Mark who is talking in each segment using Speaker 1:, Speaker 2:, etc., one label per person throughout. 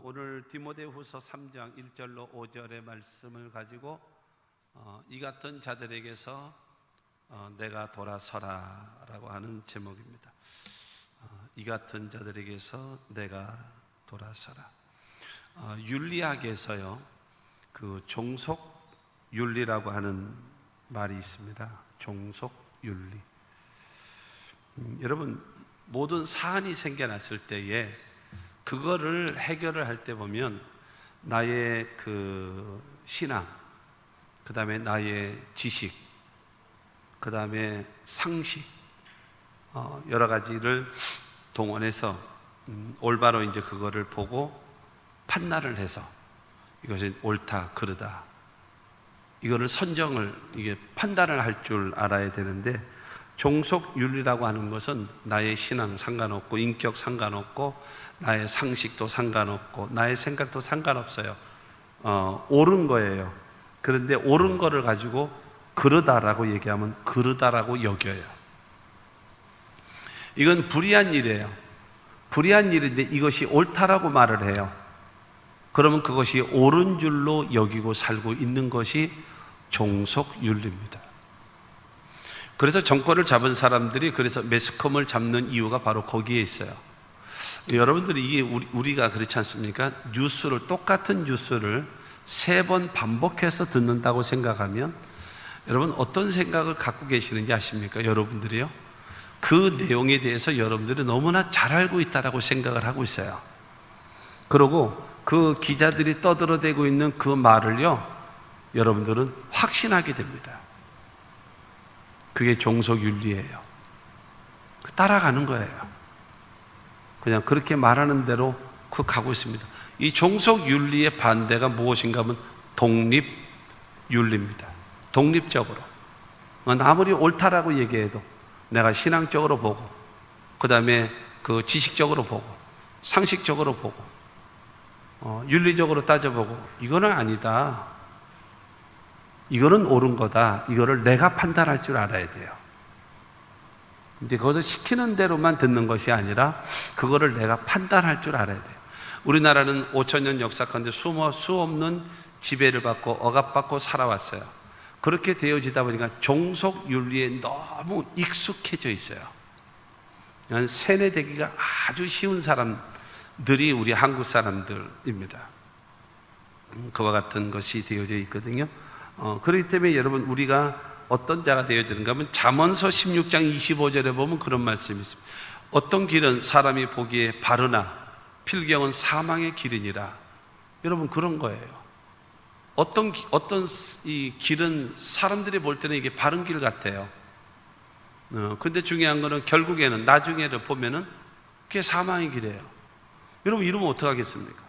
Speaker 1: 오늘 디모데후서 3장 1절로 5절의 말씀을 가지고 이 같은 자들에게서 내가 돌아서라 라고 하는 제목입니다. 이 같은 자들에게서 내가 돌아서라. 윤리학에서요, 그 종속윤리라고 하는 말이 있습니다. 종속윤리. 여러분, 모든 사안이 생겨났을 때에 그거를 해결을 할 때 보면 나의 그 신앙, 그 다음에 나의 지식, 그 다음에 상식, 여러 가지를 동원해서 올바로 이제 그거를 보고 판단을 해서 이것이 옳다, 그르다, 이거를 선정을, 이게 판단을 할 줄 알아야 되는데, 종속윤리라고 하는 것은 나의 신앙 상관없고, 인격 상관없고, 나의 상식도 상관없고, 나의 생각도 상관없어요. 옳은 거예요. 그런데 옳은 거를 가지고 그르다라고 얘기하면 그르다라고 여겨요. 이건 불의한 일이에요. 불의한 일인데 이것이 옳다라고 말을 해요. 그러면 그것이 옳은 줄로 여기고 살고 있는 것이 종속윤리입니다. 그래서 정권을 잡은 사람들이 그래서 매스컴을 잡는 이유가 바로 거기에 있어요. 여러분들이 이게 우리가 그렇지 않습니까? 뉴스를, 똑같은 뉴스를 3번 반복해서 듣는다고 생각하면 여러분 어떤 생각을 갖고 계시는지 아십니까? 여러분들이요, 그 내용에 대해서 여러분들이 너무나 잘 알고 있다라고 생각을 하고 있어요. 그리고 그 기자들이 떠들어대고 있는 그 말을요, 여러분들은 확신하게 됩니다. 그게 종속윤리예요. 따라가는 거예요. 그냥 그렇게 말하는 대로 그 가고 있습니다. 이 종속윤리의 반대가 무엇인가 하면 독립윤리입니다. 독립적으로. 아무리 옳다라고 얘기해도 내가 신앙적으로 보고, 그 다음에 그 지식적으로 보고, 상식적으로 보고, 윤리적으로 따져보고, 이거는 아니다, 이거는 옳은 거다, 이거를 내가 판단할 줄 알아야 돼요. 이제 거기서 시키는 대로만 듣는 것이 아니라 그거를 내가 판단할 줄 알아야 돼요. 우리나라는 5,000년 역사 가운데 수 없는 지배를 받고 억압받고 살아왔어요. 그렇게 되어지다 보니까 종속윤리에 너무 익숙해져 있어요. 세뇌되기가 아주 쉬운 사람들이 우리 한국 사람들입니다. 그와 같은 것이 되어져 있거든요. 그렇기 때문에 여러분, 우리가 어떤 자가 되어지는가 하면 잠언서 16장 25절에 보면 그런 말씀이 있습니다. 어떤 길은 사람이 보기에 바르나 필경은 사망의 길이니라. 여러분, 그런 거예요. 어떤 이 길은 사람들이 볼 때는 이게 바른 길 같아요. 근데 중요한 거는 결국에는 나중에를 보면은 그게 사망의 길이에요. 여러분, 이러면 어떡하겠습니까?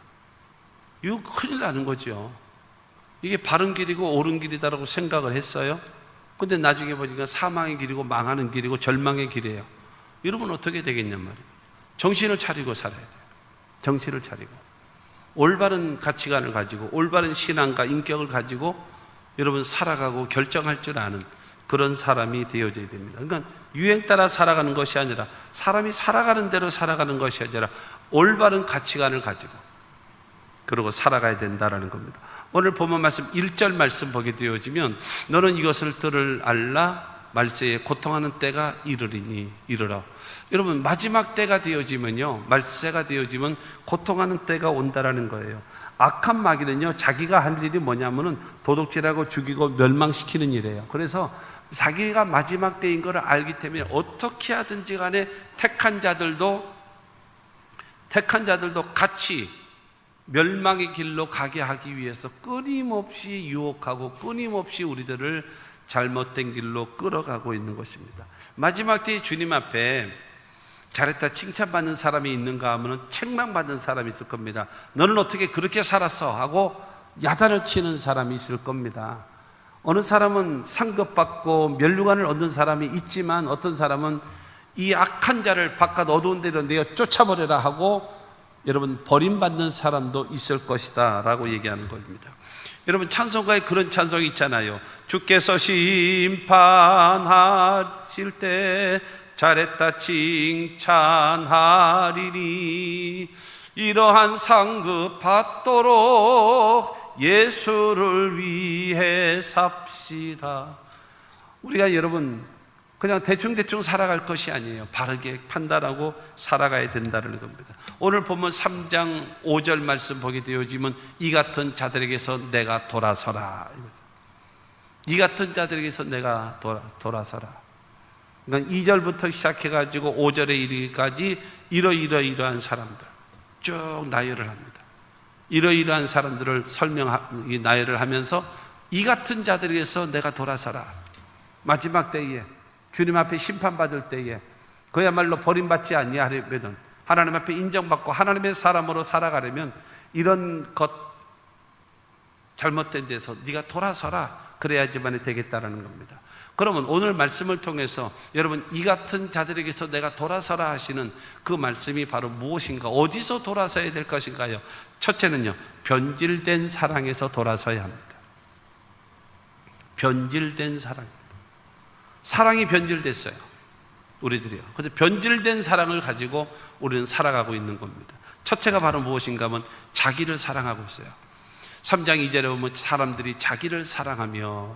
Speaker 1: 이거 큰일 나는 거죠. 이게 바른 길이고 옳은 길이다라고 생각을 했어요. 근데 나중에 보니까 사망의 길이고 망하는 길이고 절망의 길이에요. 이러면 어떻게 되겠냔 말이에요. 정신을 차리고 살아야 돼요. 정신을 차리고 올바른 가치관을 가지고 올바른 신앙과 인격을 가지고 여러분 살아가고 결정할 줄 아는 그런 사람이 되어져야 됩니다. 그러니까 유행 따라 살아가는 것이 아니라, 사람이 살아가는 대로 살아가는 것이 아니라 올바른 가치관을 가지고 그러고 살아가야 된다라는 겁니다. 오늘 본문 말씀 1절 말씀 보게 되어지면 너는 이것을 들을 알라, 말세에 고통하는 때가 이르리니 이르라. 여러분, 마지막 때가 되어지면요, 말세가 되어지면 고통하는 때가 온다라는 거예요. 악한 마귀는요, 자기가 할 일이 뭐냐면은 도둑질하고 죽이고 멸망시키는 일이에요. 그래서 자기가 마지막 때인 것을 알기 때문에 어떻게 하든지 간에 택한 자들도 같이 멸망의 길로 가게 하기 위해서 끊임없이 유혹하고 끊임없이 우리들을 잘못된 길로 끌어가고 있는 것입니다. 마지막 때에 주님 앞에 잘했다 칭찬받는 사람이 있는가 하면 책망받는 사람이 있을 겁니다. 너는 어떻게 그렇게 살았어? 하고 야단을 치는 사람이 있을 겁니다. 어느 사람은 상급받고 면류관을 얻는 사람이 있지만, 어떤 사람은 이 악한 자를 바깥 어두운 데로 내어 쫓아버려라 하고 여러분 버림받는 사람도 있을 것이다 라고 얘기하는 겁니다. 여러분, 찬송가에 그런 찬송이 있잖아요. 주께서 심판하실 때 잘했다 칭찬하리니. 이러한 상급 받도록 예수를 위해 삽시다. 우리가 여러분 그냥 대충 살아갈 것이 아니에요. 바르게 판단하고 살아가야 된다는 겁니다. 오늘 보면 3장 5절 말씀 보게 되어지면 이 같은 자들에게서 내가 돌아서라. 이 같은 자들에게서 내가 돌아서라. 그러니까 2절부터 시작해가지고 5절에 이르기까지 이러한 사람들 쭉 나열을 합니다. 이러한 사람들을 나열을 하면서 이 같은 자들에게서 내가 돌아서라. 마지막 때에 주님 앞에 심판받을 때에 그야말로 버림받지 아니하려면, 하나님 앞에 인정받고 하나님의 사람으로 살아가려면 이런 것 잘못된 데서 네가 돌아서라. 그래야지만 되겠다라는 겁니다. 그러면 오늘 말씀을 통해서 여러분 이 같은 자들에게서 내가 돌아서라 하시는 그 말씀이 바로 무엇인가, 어디서 돌아서야 될 것인가요? 첫째는요, 변질된 사랑에서 돌아서야 합니다. 변질된 사랑이 변질됐어요, 우리들이요. 그런데 변질된 사랑을 가지고 우리는 살아가고 있는 겁니다. 첫째가 바로 무엇인가 하면 자기를 사랑하고 있어요. 3장 2절에 보면 사람들이 자기를 사랑하며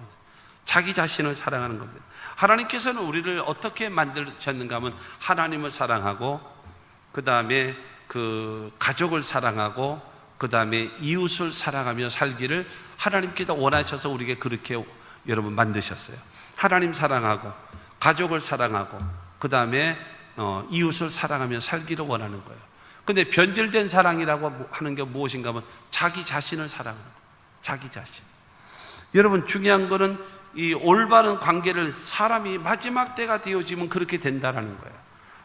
Speaker 1: 자기 자신을 사랑하는 겁니다. 하나님께서는 우리를 어떻게 만드셨는가 하면 하나님을 사랑하고, 그 다음에 그 가족을 사랑하고, 그 다음에 이웃을 사랑하며 살기를 하나님께서 원하셔서 우리에게 그렇게 여러분 만드셨어요. 하나님 사랑하고 가족을 사랑하고 그 다음에 이웃을 사랑하며 살기를 원하는 거예요. 그런데 변질된 사랑이라고 하는 게 무엇인가 하면 자기 자신을 사랑하는 거예요. 자기 자신. 여러분 중요한 거는 이 올바른 관계를 사람이 마지막 때가 되어지면 그렇게 된다라는 거예요.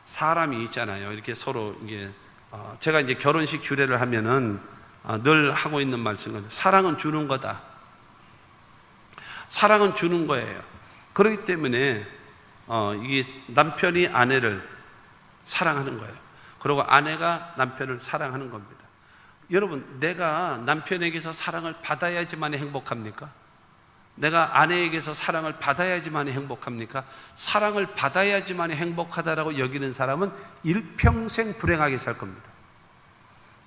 Speaker 1: 사람이 있잖아요. 이렇게 서로 이게 제가 이제 결혼식 주례를 하면은 늘 하고 있는 말씀은 사랑은 주는 거다. 사랑은 주는 거예요. 그렇기 때문에 이게 남편이 아내를 사랑하는 거예요. 그리고 아내가 남편을 사랑하는 겁니다. 여러분, 내가 남편에게서 사랑을 받아야지만 행복합니까? 내가 아내에게서 사랑을 받아야지만 행복합니까? 사랑을 받아야지만 행복하다라고 여기는 사람은 일평생 불행하게 살 겁니다.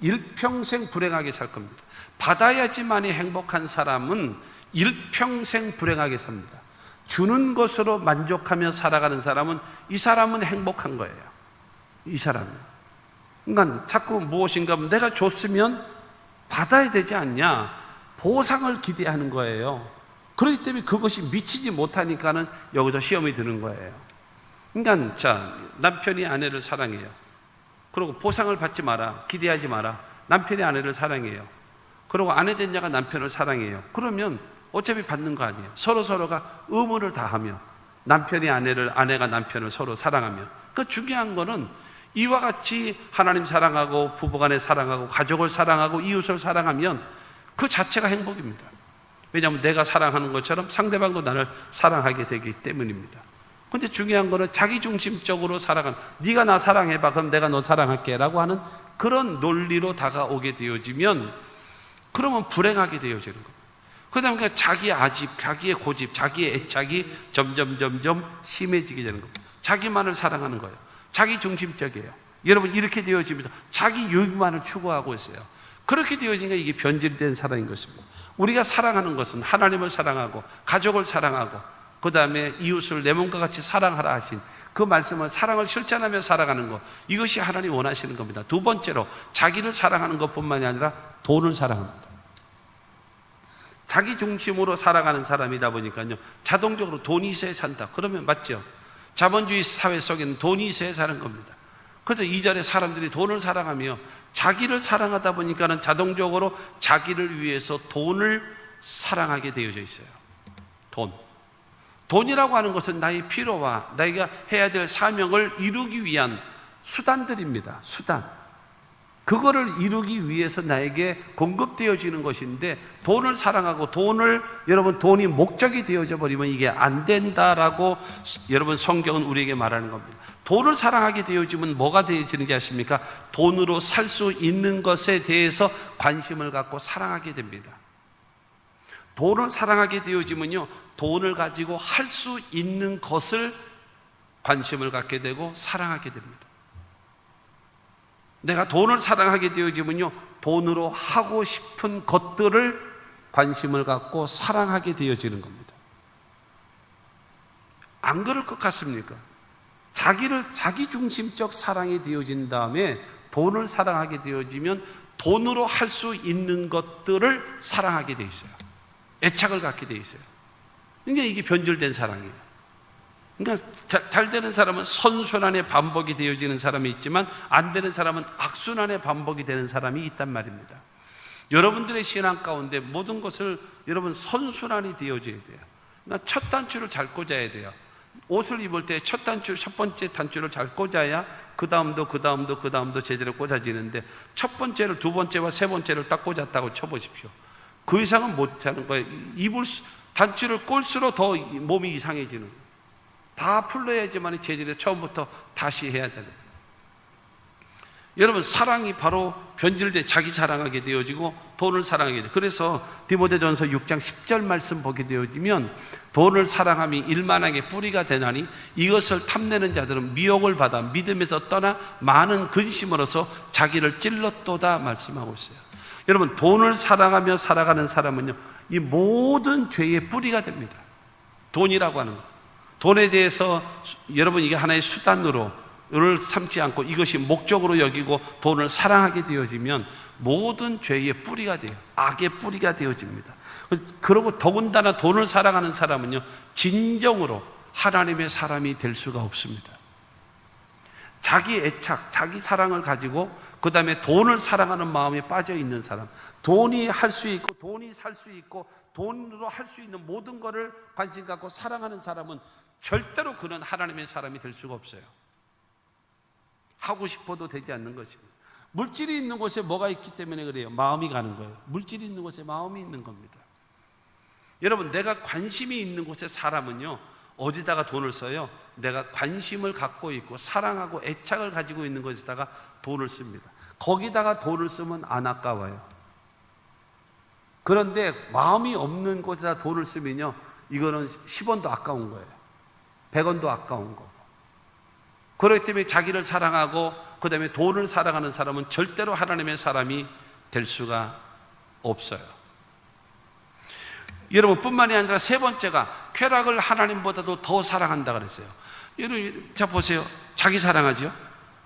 Speaker 1: 일평생 불행하게 살 겁니다. 받아야지만 행복한 사람은 일평생 불행하게 삽니다. 주는 것으로 만족하며 살아가는 사람은 이 사람은 행복한 거예요. 이 사람은. 그러니까 자꾸 무엇인가 하면 내가 줬으면 받아야 되지 않냐, 보상을 기대하는 거예요. 그렇기 때문에 그것이 미치지 못하니까는 여기서 시험이 드는 거예요. 그러니까 자, 남편이 아내를 사랑해요. 그리고 보상을 받지 마라, 기대하지 마라. 남편이 아내를 사랑해요. 그리고 아내 된 자가 남편을 사랑해요. 그러면 어차피 받는 거 아니에요. 서로가 의무를 다하며 남편이 아내를, 아내가 남편을 서로 사랑하며, 그 중요한 거는 이와 같이 하나님 사랑하고 부부간에 사랑하고 가족을 사랑하고 이웃을 사랑하면 그 자체가 행복입니다. 왜냐하면 내가 사랑하는 것처럼 상대방도 나를 사랑하게 되기 때문입니다. 그런데 중요한 거는 자기중심적으로 살아가는, 네가 나 사랑해봐 그럼 내가 너 사랑할게 라고 하는 그런 논리로 다가오게 되어지면 그러면 불행하게 되어지는 겁니다. 그 다음에 자기의 아집, 자기의 고집, 자기의 애착이 점점 심해지게 되는 겁니다. 자기만을 사랑하는 거예요. 자기 중심적이에요. 여러분 이렇게 되어집니다. 자기 유익만을 추구하고 있어요. 그렇게 되어지니까 이게 변질된 사랑인 것입니다. 우리가 사랑하는 것은 하나님을 사랑하고 가족을 사랑하고 그 다음에 이웃을 내 몸과 같이 사랑하라 하신 그 말씀은 사랑을 실천하며 살아가는 것, 이것이 하나님 원하시는 겁니다. 두 번째로 자기를 사랑하는 것뿐만이 아니라 돈을 사랑합니다. 자기 중심으로 살아가는 사람이다 보니까요, 자동적으로 돈이 있어야 산다. 그러면 맞죠? 자본주의 사회 속에는 돈이 있어야 사는 겁니다. 그래서 이 자리에 사람들이 돈을 사랑하며 자기를 사랑하다 보니까는 자동적으로 자기를 위해서 돈을 사랑하게 되어져 있어요. 돈이라고 하는 것은 나의 필요와 나이가 해야 될 사명을 이루기 위한 수단들입니다. 수단. 그거를 이루기 위해서 나에게 공급되어지는 것인데, 돈을 사랑하고 여러분 돈이 목적이 되어져 버리면 이게 안 된다라고 여러분 성경은 우리에게 말하는 겁니다. 돈을 사랑하게 되어지면 뭐가 되어지는지 아십니까? 돈으로 살 수 있는 것에 대해서 관심을 갖고 사랑하게 됩니다. 돈을 사랑하게 되어지면요, 돈을 가지고 할 수 있는 것을 관심을 갖게 되고 사랑하게 됩니다. 내가 돈을 사랑하게 되어지면요, 돈으로 하고 싶은 것들을 관심을 갖고 사랑하게 되어지는 겁니다. 안 그럴 것 같습니까? 자기 중심적 사랑이 되어진 다음에 돈을 사랑하게 되어지면 돈으로 할 수 있는 것들을 사랑하게 돼 있어요. 애착을 갖게 돼 있어요. 그러니까 이게 변질된 사랑이에요. 그러니까 잘 되는 사람은 선순환의 반복이 되어지는 사람이 있지만 안 되는 사람은 악순환의 반복이 되는 사람이 있단 말입니다. 여러분들의 신앙 가운데 모든 것을 여러분 선순환이 되어져야 돼요. 그러니까 첫 단추를 잘 꽂아야 돼요. 옷을 입을 때 첫 번째 단추를 잘 꽂아야 그 다음도 제대로 꽂아지는데 첫 번째를 두 번째와 세 번째를 딱 꽂았다고 쳐보십시오. 그 이상은 못 하는 거예요. 단추를 꼴수록 더 몸이 이상해지는 거예요. 다 풀러야지만 제대로 처음부터 다시 해야 되는 거예요. 여러분, 사랑이 바로 변질돼 자기 사랑하게 되어지고 돈을 사랑하게 돼요. 그래서 디모데전서 6장 10절 말씀 보게 되어지면 돈을 사랑함이 일만하게 뿌리가 되나니 이것을 탐내는 자들은 미혹을 받아 믿음에서 떠나 많은 근심으로서 자기를 찔렀도다 말씀하고 있어요. 여러분, 돈을 사랑하며 살아가는 사람은요, 이 모든 죄의 뿌리가 됩니다. 돈이라고 하는 것. 돈에 대해서 여러분, 이게 하나의 수단으로 를 삼지 않고 이것이 목적으로 여기고 돈을 사랑하게 되어지면 모든 죄의 뿌리가 돼요. 악의 뿌리가 되어집니다. 그리고 더군다나 돈을 사랑하는 사람은요, 진정으로 하나님의 사람이 될 수가 없습니다. 자기 애착, 자기 사랑을 가지고 그 다음에 돈을 사랑하는 마음에 빠져 있는 사람, 돈이 할 수 있고 돈이 살 수 있고 돈으로 할 수 있는 모든 것을 관심 갖고 사랑하는 사람은 절대로 그는 하나님의 사람이 될 수가 없어요. 하고 싶어도 되지 않는 것입니다. 물질이 있는 곳에 뭐가 있기 때문에 그래요? 마음이 가는 거예요. 물질이 있는 곳에 마음이 있는 겁니다. 여러분, 내가 관심이 있는 곳에 사람은요, 어디다가 돈을 써요? 내가 관심을 갖고 있고 사랑하고 애착을 가지고 있는 곳에다가 돈을 씁니다. 거기다가 돈을 쓰면 안 아까워요. 그런데 마음이 없는 곳에다 돈을 쓰면요, 이거는 10원도 아까운 거예요. 100원도 아까운 거. 그렇기 때문에 자기를 사랑하고 그 다음에 돈을 사랑하는 사람은 절대로 하나님의 사람이 될 수가 없어요. 여러분, 뿐만이 아니라 세 번째가 쾌락을 하나님보다도 더 사랑한다 그랬어요. 여러분, 자 보세요. 자기 사랑하죠?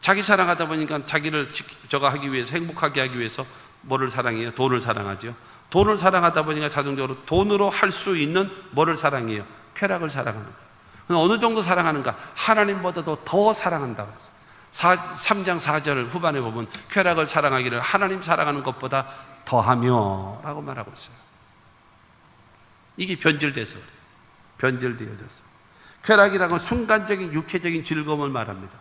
Speaker 1: 자기 사랑하다 보니까 자기를 하기 위해서, 행복하게 하기 위해서 뭐를 사랑해요? 돈을 사랑하죠. 돈을 사랑하다 보니까 자동적으로 돈으로 할 수 있는 뭐를 사랑해요? 쾌락을 사랑하는 거예요. 어느 정도 사랑하는가? 하나님보다도 더 사랑한다 그랬어요. 3장 4절 후반에 보면 쾌락을 사랑하기를 하나님 사랑하는 것보다 더하며 라고 말하고 있어요. 이게 변질돼서 그래요. 변질되어졌어요. 쾌락이라는 건 순간적인 육체적인 즐거움을 말합니다.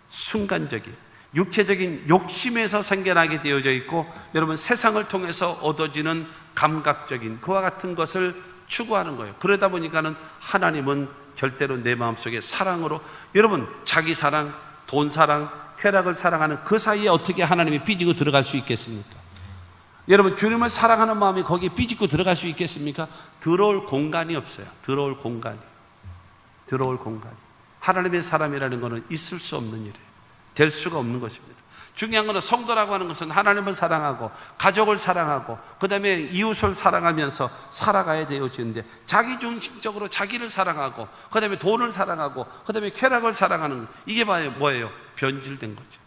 Speaker 1: 순간적인 육체적인 욕심에서 생겨나게 되어져 있고, 여러분, 세상을 통해서 얻어지는 감각적인 그와 같은 것을 추구하는 거예요. 그러다 보니까는 하나님은 절대로 내 마음속에 사랑으로, 여러분, 자기 사랑, 돈 사랑, 쾌락을 사랑하는 그 사이에 어떻게 하나님이 삐지고 들어갈 수 있겠습니까? 여러분, 주님을 사랑하는 마음이 거기에 삐지고 들어갈 수 있겠습니까? 들어올 공간이 없어요. 들어올 공간이. 하나님의 사람이라는 것은 있을 수 없는 일이에요. 될 수가 없는 것입니다. 중요한 것은 성도라고 하는 것은 하나님을 사랑하고 가족을 사랑하고 그 다음에 이웃을 사랑하면서 살아가야 되어지는데, 자기중심적으로 자기를 사랑하고 그 다음에 돈을 사랑하고 그 다음에 쾌락을 사랑하는, 이게 뭐예요? 변질된 거죠.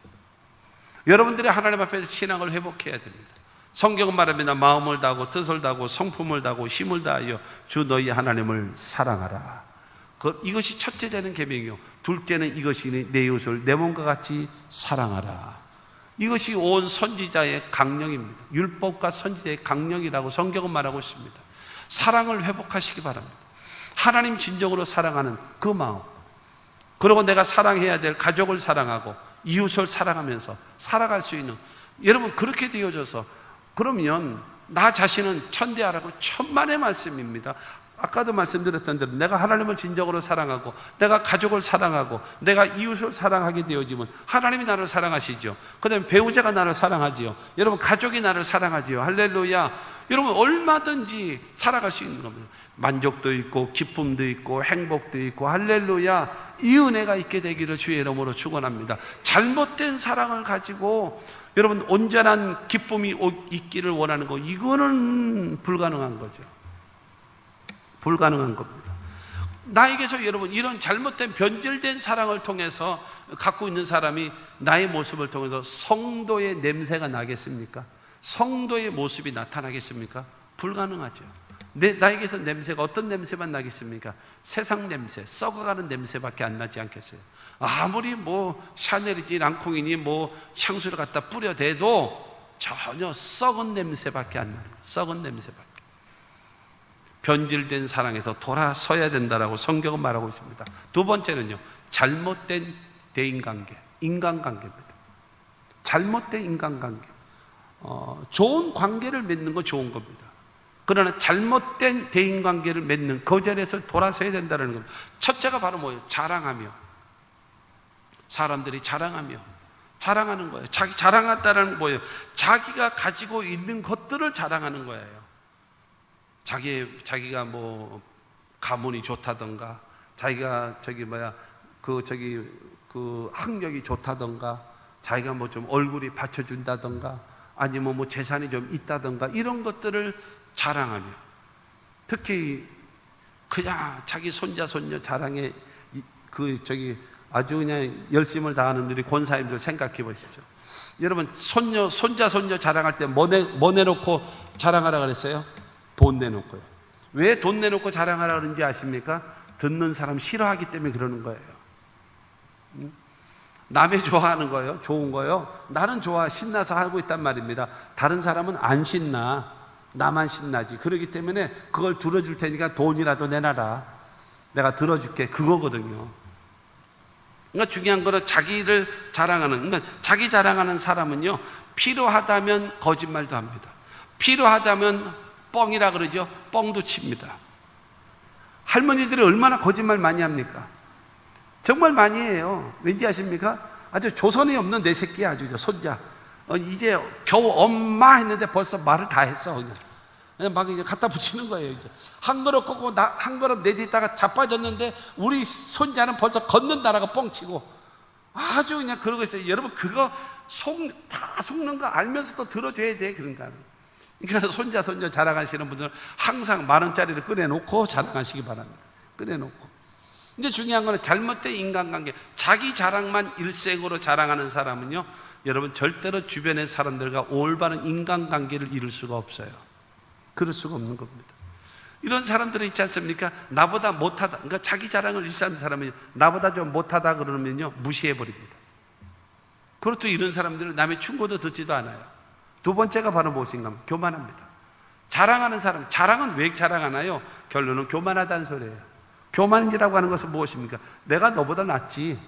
Speaker 1: 여러분들이 하나님 앞에서 신앙을 회복해야 됩니다. 성경은 말합니다. 마음을 다하고 뜻을 다하고 성품을 다하고 힘을 다하여 주 너희 하나님을 사랑하라. 이것이 첫째 되는 계명이요, 둘째는 이것이니 내 이웃을 내 몸과 같이 사랑하라. 이것이 온 선지자의 강령입니다. 율법과 선지자의 강령이라고 성경은 말하고 있습니다. 사랑을 회복하시기 바랍니다. 하나님 진정으로 사랑하는 그 마음, 그리고 내가 사랑해야 될 가족을 사랑하고 이웃을 사랑하면서 살아갈 수 있는, 여러분, 그렇게 되어져서, 그러면 나 자신은 천대하라고 천만의 말씀입니다. 아까도 말씀드렸던 대로 내가 하나님을 진정으로 사랑하고 내가 가족을 사랑하고 내가 이웃을 사랑하게 되어지면 하나님이 나를 사랑하시죠. 그 다음에 배우자가 나를 사랑하지요. 여러분, 가족이 나를 사랑하지요. 할렐루야. 여러분, 얼마든지 살아갈 수 있는 겁니다. 만족도 있고 기쁨도 있고 행복도 있고, 할렐루야. 이 은혜가 있게 되기를 주의 이름으로 축원합니다. 잘못된 사랑을 가지고 여러분 온전한 기쁨이 있기를 원하는 거, 이거는 불가능한 거죠. 불가능한 겁니다. 나에게서 여러분 이런 잘못된 변질된 사랑을 통해서 갖고 있는 사람이 나의 모습을 통해서 성도의 냄새가 나겠습니까? 성도의 모습이 나타나겠습니까? 불가능하죠. 나에게서 냄새가 어떤 냄새만 나겠습니까? 세상 냄새, 썩어가는 냄새밖에 안 나지 않겠어요? 아무리 뭐 샤넬이지 랑콩이니 뭐 향수를 갖다 뿌려대도 전혀 썩은 냄새밖에 안 나요. 썩은 냄새밖에. 변질된 사랑에서 돌아서야 된다라고 성경은 말하고 있습니다. 두 번째는요, 잘못된 대인관계, 인간관계입니다. 잘못된 인간관계. 좋은 관계를 맺는 거 좋은 겁니다. 그러나 잘못된 대인관계를 맺는 그 자리에서 돌아서야 된다는 겁니다. 첫째가 바로 뭐예요? 자랑하며. 사람들이 자랑하며. 자랑하는 거예요. 자기 자랑한다는 뭐예요? 자기가 가지고 있는 것들을 자랑하는 거예요. 자기가 뭐 가문이 좋다던가, 자기가 그 학력이 좋다던가, 자기가 뭐 좀 얼굴이 받쳐준다던가, 아니면 뭐 재산이 좀 있다던가, 이런 것들을 자랑하며, 특히 그냥 자기 손자 손녀 자랑에 아주 그냥 열심을 다하는 우리 권사님들 생각해 보십시오. 여러분 손자 손녀 자랑할 때 뭐 내놓고 자랑하라 그랬어요? 돈 내놓고요. 왜 돈 내놓고 자랑하라 그런지 아십니까? 듣는 사람 싫어하기 때문에 그러는 거예요. 남의 좋아하는 거예요. 좋은 거예요. 나는 좋아, 신나서 하고 있단 말입니다. 다른 사람은 안 신나. 나만 신나지. 그렇기 때문에 그걸 들어줄 테니까 돈이라도 내놔라. 내가 들어줄게. 그거거든요. 그러니까 중요한 거는 자기를 자랑하는, 그러니까 자기 자랑하는 사람은요, 필요하다면 거짓말도 합니다. 필요하다면 뻥이라 그러죠. 뻥도 칩니다. 할머니들이 얼마나 거짓말 많이 합니까? 정말 많이 해요. 왠지 아십니까? 아주 조선이 없는 내 새끼야, 아주 손자. 이제 겨우 엄마 했는데 벌써 말을 다 했어. 그냥 막 이제 갖다 붙이는 거예요. 이제 한 그릇 꽂고 한 그릇 내딛다가 자빠졌는데 우리 손자는 벌써 걷는다라고 뻥치고 아주 그냥 그러고 있어요. 여러분 그거 다 속는 거 알면서도 들어줘야 돼. 그러니까 손자 손녀 자랑하시는 분들은 항상 10,000원짜리를 꺼내놓고 자랑하시기 바랍니다. 꺼내놓고. 근데 중요한 거는 잘못된 인간관계, 자기 자랑만 일색으로 자랑하는 사람은요, 여러분 절대로 주변의 사람들과 올바른 인간관계를 이룰 수가 없어요. 그럴 수가 없는 겁니다. 이런 사람들은 있지 않습니까? 나보다 못하다, 그러니까 자기 자랑을 일삼는 사람은 나보다 좀 못하다 그러면요, 무시해버립니다. 그리고 또 이런 사람들은 남의 충고도 듣지도 않아요. 두 번째가 바로 무엇인가 하면 교만합니다. 자랑하는 사람, 자랑은 왜 자랑하나요? 결론은 교만하다는 소리예요. 교만이라고 하는 것은 무엇입니까? 내가 너보다 낫지.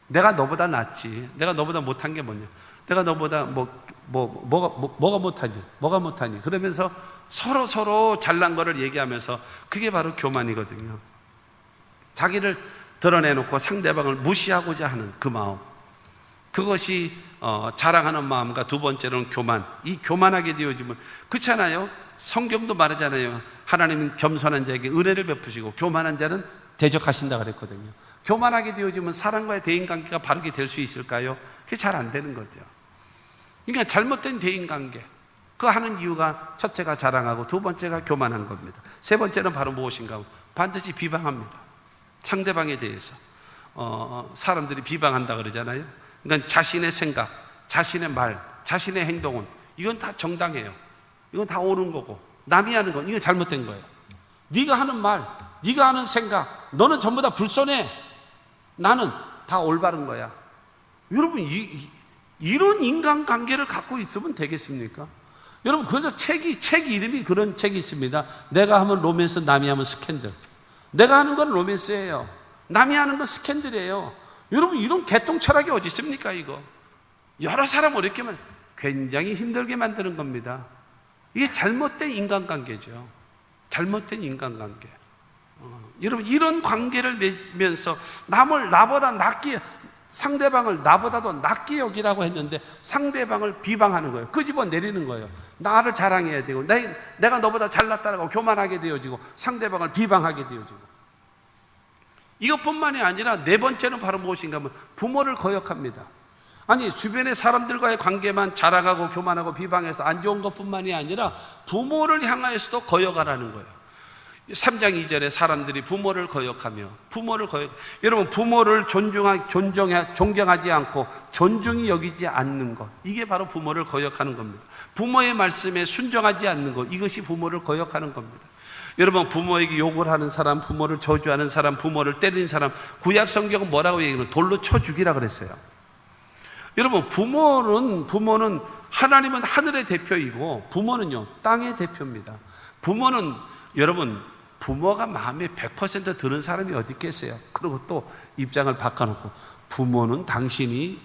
Speaker 1: 내가 너보다 낫지. 내가 너보다 못한 게 뭐냐? 내가 너보다 뭐가 못하니? 뭐가 못하니? 그러면서 서로 잘난 거를 얘기하면서 그게 바로 교만이거든요. 자기를 드러내놓고 상대방을 무시하고자 하는 그 마음. 그것이 자랑하는 마음과 두 번째로는 교만. 이 교만하게 되어지면 그렇잖아요. 성경도 말하잖아요. 하나님은 겸손한 자에게 은혜를 베푸시고 교만한 자는 대적하신다 그랬거든요. 교만하게 되어지면 사람과의 대인관계가 바르게 될 수 있을까요? 그게 잘 안 되는 거죠. 그러니까 잘못된 대인관계, 그 하는 이유가 첫째가 자랑하고 두 번째가 교만한 겁니다. 세 번째는 바로 무엇인가? 반드시 비방합니다. 상대방에 대해서 사람들이 비방한다 그러잖아요. 그러니까 자신의 생각, 자신의 말, 자신의 행동은 이건 다 정당해요. 이건 다 옳은 거고 남이 하는 건 이건 잘못된 거예요. 네가 하는 말, 네가 하는 생각, 너는 전부 다 불손해. 나는 다 올바른 거야. 여러분 이런 인간관계를 갖고 있으면 되겠습니까? 여러분 그래서 책 이름이 그런 책이 있습니다. 내가 하면 로맨스, 남이 하면 스캔들. 내가 하는 건 로맨스예요. 남이 하는 건 스캔들이에요. 여러분 이런 개똥 철학이 어디 있습니까? 이거 여러 사람을 이렇게 굉장히 힘들게 만드는 겁니다. 이게 잘못된 인간관계죠. 잘못된 인간관계. 여러분 이런 관계를 맺으면서 나보다 낫게, 상대방을 나보다도 낫게 여기라고 했는데 상대방을 비방하는 거예요. 끄집어 내리는 거예요. 나를 자랑해야 되고 내가 너보다 잘났다라고 교만하게 되어지고 상대방을 비방하게 되어지고. 이것뿐만이 아니라 네 번째는 바로 무엇인가 하면 부모를 거역합니다. 아니 주변의 사람들과의 관계만 자랑하고 교만하고 비방해서 안 좋은 것뿐만이 아니라 부모를 향하여서도 거역하라는 거예요. 3장 2절에 사람들이 부모를 거역하며 여러분 부모를 존경하지 않고 존중히 여기지 않는 것, 이게 바로 부모를 거역하는 겁니다. 부모의 말씀에 순종하지 않는 것, 이것이 부모를 거역하는 겁니다. 여러분 부모에게 욕을 하는 사람, 부모를 저주하는 사람, 부모를 때리는 사람, 구약 성경은 뭐라고 얘기하면 돌로 쳐 죽이라 그랬어요. 여러분 부모는 하나님은 하늘의 대표이고 부모는요 땅의 대표입니다. 부모는 여러분 부모가 마음에 100% 드는 사람이 어디 있겠어요? 그리고 또 입장을 바꿔놓고 부모는 당신이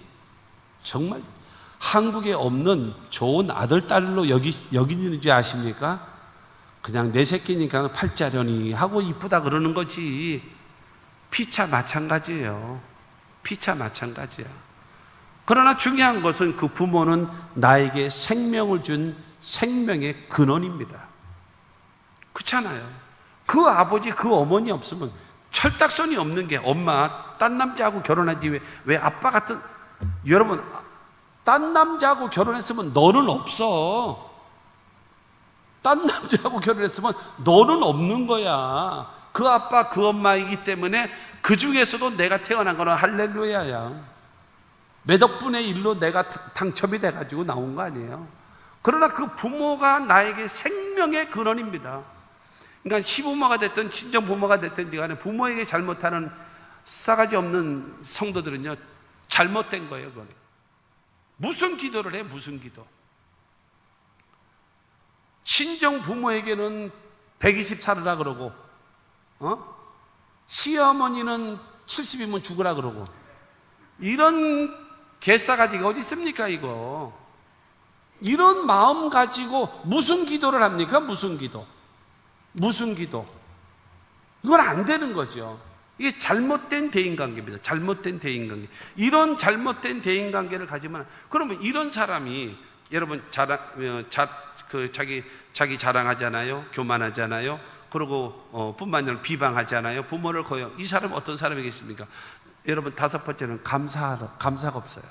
Speaker 1: 정말 한국에 없는 좋은 아들, 딸로 여기는 줄 아십니까? 그냥 내 새끼니까 팔자려니 하고 이쁘다 그러는 거지. 피차 마찬가지예요. 피차 마찬가지야. 그러나 중요한 것은 그 부모는 나에게 생명을 준 생명의 근원입니다. 그렇잖아요. 그 아버지, 그 어머니 없으면 철딱선이 없는 게 엄마, 딴 남자하고 결혼하지 왜 아빠 같은, 여러분, 딴 남자하고 결혼했으면 너는 없어. 딴 남자하고 결혼했으면 너는 없는 거야. 그 아빠, 그 엄마이기 때문에 그 중에서도 내가 태어난 거는 할렐루야야. 몇 억분의 1로 내가 당첨이 돼가지고 나온 거 아니에요. 그러나 그 부모가 나에게 생명의 근원입니다. 그러니까 시부모가 됐든 친정부모가 됐든 간에 부모에게 잘못하는 싸가지 없는 성도들은요 잘못된 거예요. 그건. 무슨 기도를 해? 무슨 기도? 친정부모에게는 120 살으라 그러고 시어머니는 70이면 죽으라 그러고, 이런 개싸가지가 어디 있습니까? 이거 이런 마음 가지고 무슨 기도를 합니까? 무슨 기도? 이건 안 되는 거죠. 이게 잘못된 대인관계입니다. 잘못된 대인관계. 이런 잘못된 대인관계를 가지면, 그러면 이런 사람이 여러분 자기 자랑하잖아요. 교만하잖아요. 그리고 뿐만 아니라 비방하잖아요. 부모를 거역. 이 사람은 어떤 사람이겠습니까? 여러분 5번째는 감사가 없어요.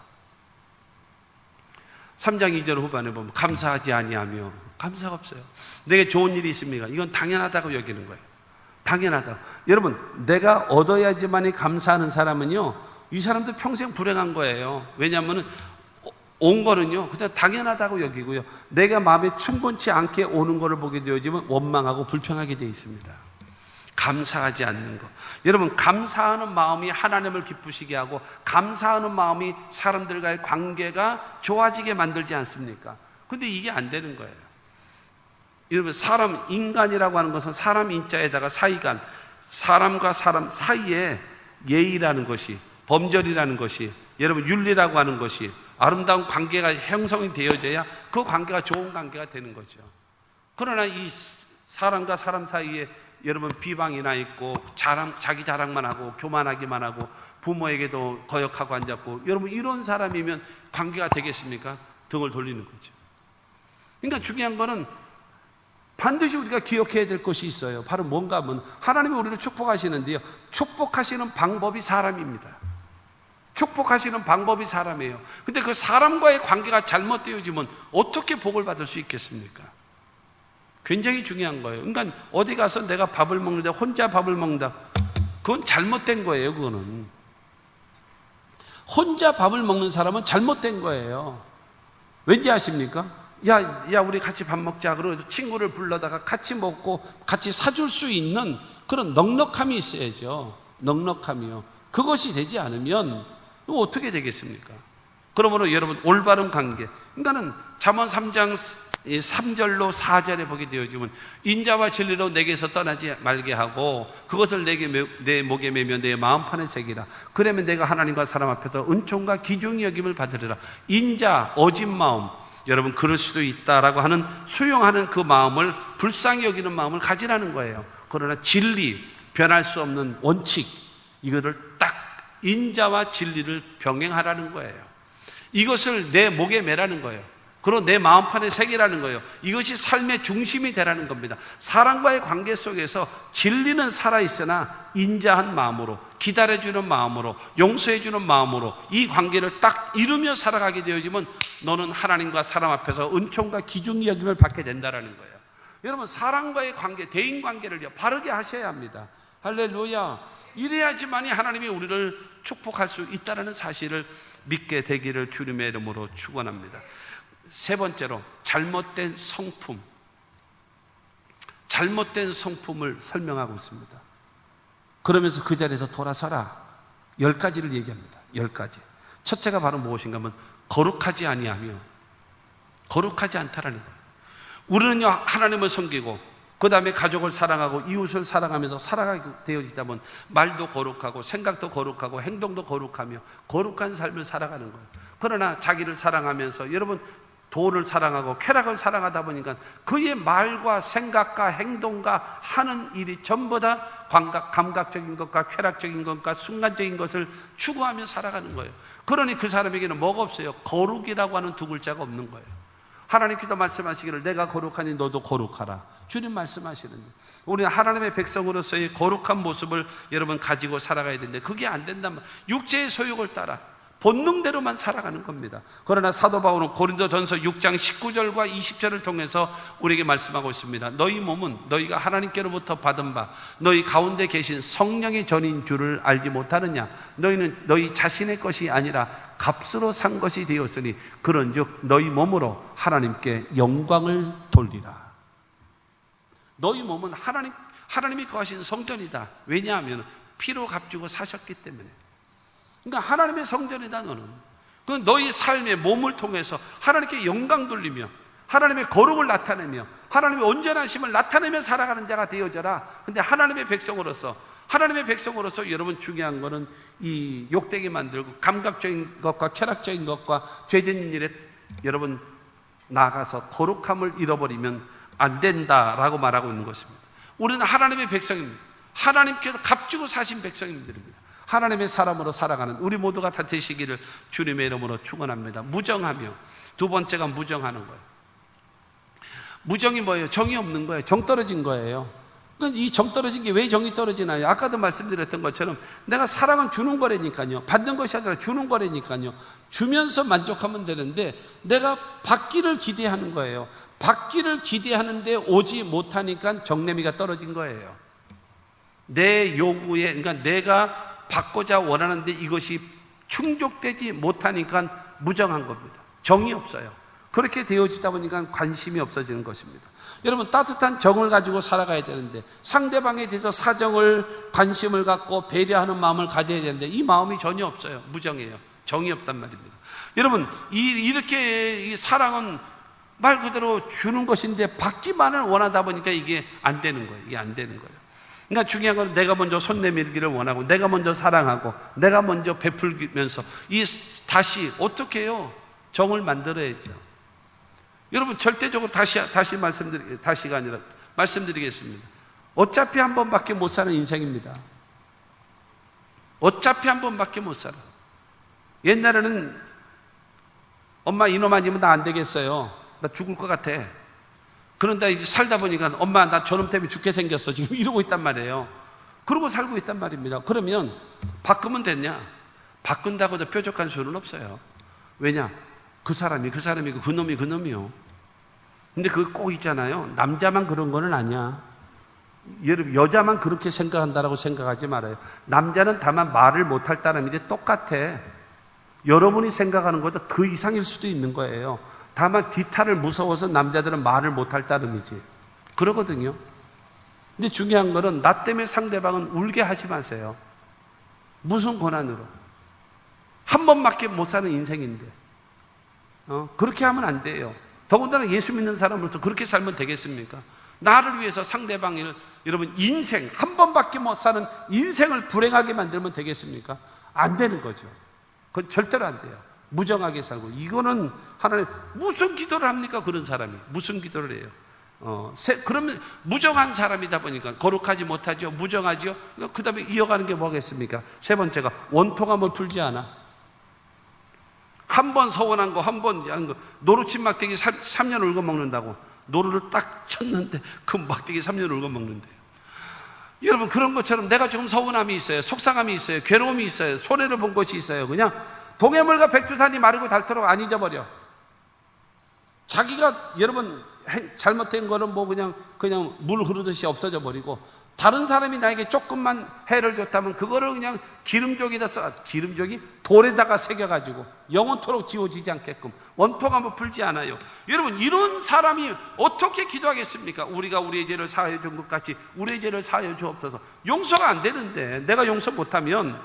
Speaker 1: 3장 2절 후반에 보면 감사하지 아니하며, 감사가 없어요. 내게 좋은 일이 있습니까? 이건 당연하다고 여기는 거예요. 당연하다. 여러분 내가 얻어야지만이 감사하는 사람은요 이 사람도 평생 불행한 거예요. 왜냐하면 온 거는요 그냥 당연하다고 여기고요, 내가 마음에 충분치 않게 오는 거를 보게 되어지면 원망하고 불평하게 되어 있습니다. 감사하지 않는 것. 여러분 감사하는 마음이 하나님을 기쁘시게 하고 감사하는 마음이 사람들과의 관계가 좋아지게 만들지 않습니까? 근데 이게 안 되는 거예요. 여러분 인간이라고 하는 것은 사람 인자에다가 사이간, 사람과 사람 사이에 예의라는 것이, 범절이라는 것이, 여러분 윤리라고 하는 것이, 아름다운 관계가 형성이 되어져야 그 관계가 좋은 관계가 되는 거죠. 그러나 이 사람과 사람 사이에 여러분 비방이나 있고 자기 자랑만 하고 교만하기만 하고 부모에게도 거역하고 앉았고, 여러분 이런 사람이면 관계가 되겠습니까? 등을 돌리는 거죠. 그러니까 중요한 거는 반드시 우리가 기억해야 될 것이 있어요. 바로 뭔가 하면 하나님이 우리를 축복하시는데요, 축복하시는 방법이 사람입니다. 축복하시는 방법이 사람이에요. 근데 그 사람과의 관계가 잘못되어지면 어떻게 복을 받을 수 있겠습니까? 굉장히 중요한 거예요. 그러니까 어디 가서 내가 밥을 먹는데 혼자 밥을 먹는다, 그건 잘못된 거예요. 그거는 혼자 밥을 먹는 사람은 잘못된 거예요. 왠지 아십니까? 야 우리 같이 밥 먹자. 그러고 친구를 불러다가 같이 먹고 같이 사줄 수 있는 그런 넉넉함이 있어야죠. 넉넉함이요. 그것이 되지 않으면 어떻게 되겠습니까? 그러므로 여러분 올바른 관계, 그러니까는 잠언 3장 3절로 4절에 보게 되어지면 인자와 진리로 내게서 떠나지 말게 하고 그것을 내 목에 매며 내 마음판에 새기라. 그러면 내가 하나님과 사람 앞에서 은총과 기중이 여김을 받으리라. 인자, 어진 마음, 여러분 그럴 수도 있다라고 하는 수용하는 그 마음을, 불쌍히 여기는 마음을 가지라는 거예요. 그러나 진리, 변할 수 없는 원칙, 이거를 딱 인자와 진리를 병행하라는 거예요. 이것을 내 목에 매라는 거예요. 그리고 내 마음판의 세계라는 거예요. 이것이 삶의 중심이 되라는 겁니다. 사람과의 관계 속에서 진리는 살아있으나 인자한 마음으로, 기다려주는 마음으로, 용서해주는 마음으로 이 관계를 딱 이루며 살아가게 되어지면 너는 하나님과 사람 앞에서 은총과 기중의 여김을 받게 된다는 거예요. 여러분, 사람과의 관계, 대인관계를요 바르게 하셔야 합니다. 할렐루야. 이래야지만이 하나님이 우리를 축복할 수 있다는 사실을 믿게 되기를 주님의 이름으로 축원합니다. 세 번째로, 잘못된 성품. 잘못된 성품을 설명하고 있습니다. 그러면서 그 자리에서 돌아서라. 10가지를 얘기합니다. 10가지. 첫째가 바로 무엇인가 하면 거룩하지 아니하며, 거룩하지 않다라는 거예요. 우리는요 하나님을 섬기고 그 다음에 가족을 사랑하고 이웃을 사랑하면서 살아가게 되어지다 보면 말도 거룩하고 생각도 거룩하고 행동도 거룩하며 거룩한 삶을 살아가는 거예요. 그러나 자기를 사랑하면서 여러분 돈을 사랑하고 쾌락을 사랑하다 보니까 그의 말과 생각과 행동과 하는 일이 전부 다 감각적인 것과 쾌락적인 것과 순간적인 것을 추구하며 살아가는 거예요. 그러니 그 사람에게는 뭐가 없어요? 거룩이라고 하는 두 글자가 없는 거예요. 하나님께서 말씀하시기를 내가 거룩하니 너도 거룩하라. 주님 말씀하시는데 우리는 하나님의 백성으로서의 거룩한 모습을 여러분 가지고 살아가야 되는데 그게 안 된단 말이에요. 육체의 소욕을 따라 본능대로만 살아가는 겁니다. 그러나 사도 바울은 고린도전서 6장 19절과 20절을 통해서 우리에게 말씀하고 있습니다. 너희 몸은 너희가 하나님께로부터 받은 바 너희 가운데 계신 성령의 전인 줄을 알지 못하느냐. 너희는 너희 자신의 것이 아니라 값으로 산 것이 되었으니 그런즉 너희 몸으로 하나님께 영광을 돌리라. 너희 몸은 하나님이 거하신 성전이다. 왜냐하면 피로 값주고 사셨기 때문에. 그러니까 하나님의 성전이다. 너는 그 너희 삶의 몸을 통해서 하나님께 영광 돌리며 하나님의 거룩을 나타내며 하나님의 온전하심을 나타내며 살아가는 자가 되어져라. 근데 하나님의 백성으로서 여러분 중요한 거는 이 욕되게 만들고 감각적인 것과 쾌락적인 것과 죄짓는 일에 여러분 나가서 거룩함을 잃어버리면 안 된다라고 말하고 있는 것입니다. 우리는 하나님의 백성입니다. 하나님께서 값주고 사신 백성입니다. 하나님의 사람으로 살아가는 우리 모두가 다 되시기를 주님의 이름으로 축원합니다. 무정하며, 두 번째가 무정하는 거예요. 무정이 뭐예요? 정이 없는 거예요. 정 떨어진 거예요. 이 정 떨어진 게 왜 정이 떨어지나요? 아까도 말씀드렸던 것처럼 내가 사랑은 주는 거라니까요. 받는 것이 아니라 주는 거라니까요. 주면서 만족하면 되는데 내가 받기를 기대하는 거예요. 받기를 기대하는데 오지 못하니까 정내미가 떨어진 거예요. 내 요구에, 그러니까 내가 받고자 원하는데 이것이 충족되지 못하니까 무정한 겁니다. 정이 없어요. 그렇게 되어지다 보니까 관심이 없어지는 것입니다. 여러분 따뜻한 정을 가지고 살아가야 되는데 상대방에 대해서 사정을 관심을 갖고 배려하는 마음을 가져야 되는데 이 마음이 전혀 없어요. 무정해요. 정이 없단 말입니다. 여러분 이렇게 이 사랑은 말 그대로 주는 것인데 받기만을 원하다 보니까 이게 안 되는 거예요. 이게 안 되는 거예요. 그러니까 중요한 건 내가 먼저 손 내밀기를 원하고 내가 먼저 사랑하고 내가 먼저 베풀면서 다시 어떻게 해요? 정을 만들어야죠. 여러분 절대적으로 다시가 아니라 말씀드리겠습니다. 어차피 한 번밖에 못 사는 인생입니다. 어차피 한 번밖에 못 살아. 옛날에는 엄마 이놈 아니면 나 안 되겠어요. 나 죽을 것 같아. 그런데 이제 살다 보니까 엄마 나 저놈 때문에 죽게 생겼어. 지금 이러고 있단 말이에요. 그러고 살고 있단 말입니다. 그러면 바꾸면 됐냐? 바꾼다고 해도 뾰족한 수는 없어요. 왜냐? 그 사람이고 그 놈이요. 근데 그거 꼭 있잖아요. 남자만 그런 거는 아니야. 여러분 여자만 그렇게 생각한다라고 생각하지 말아요. 남자는 다만 말을 못할 따름인데 똑같아. 여러분이 생각하는 것보다 그 이상일 수도 있는 거예요. 다만 뒤탈을 무서워서 남자들은 말을 못할 따름이지. 그러거든요. 근데 중요한 거는 나 때문에 상대방은 울게 하지 마세요. 무슨 권한으로? 한 번밖에 못 사는 인생인데 그렇게 하면 안 돼요. 더군다나 예수 믿는 사람으로서 그렇게 살면 되겠습니까? 나를 위해서 상대방을 여러분 인생 한 번밖에 못 사는 인생을 불행하게 만들면 되겠습니까? 안 되는 거죠. 그건 절대로 안 돼요. 무정하게 살고 이거는 하나님 무슨 기도를 합니까? 그런 사람이 무슨 기도를 해요? 그러면 무정한 사람이다 보니까 거룩하지 못하죠. 무정하죠. 그 다음에 이어가는 게 뭐겠습니까? 세 번째가 원통함을 풀지 않아. 한 번 서운한 거, 한 번 하는 거, 노루칩 막대기 3년 울고 먹는다고. 노루를 딱 쳤는데 그 막대기 3년 울고 먹는데요. 여러분, 그런 것처럼 내가 좀 서운함이 있어요. 속상함이 있어요. 괴로움이 있어요. 손해를 본 것이 있어요. 그냥 동해물과 백두산이 마르고 닳도록 안 잊어버려. 자기가 여러분 잘못된 거는 뭐 그냥 물 흐르듯이 없어져 버리고, 다른 사람이 나에게 조금만 해를 줬다면 그거를 그냥 기름종이 돌에다가 새겨가지고 영원토록 지워지지 않게끔 원통함을 풀지 않아요. 여러분, 이런 사람이 어떻게 기도하겠습니까? 우리가 우리의 죄를 사하여 준 것 같이 우리의 죄를 사하여 주옵소서. 용서가 안 되는데, 내가 용서 못하면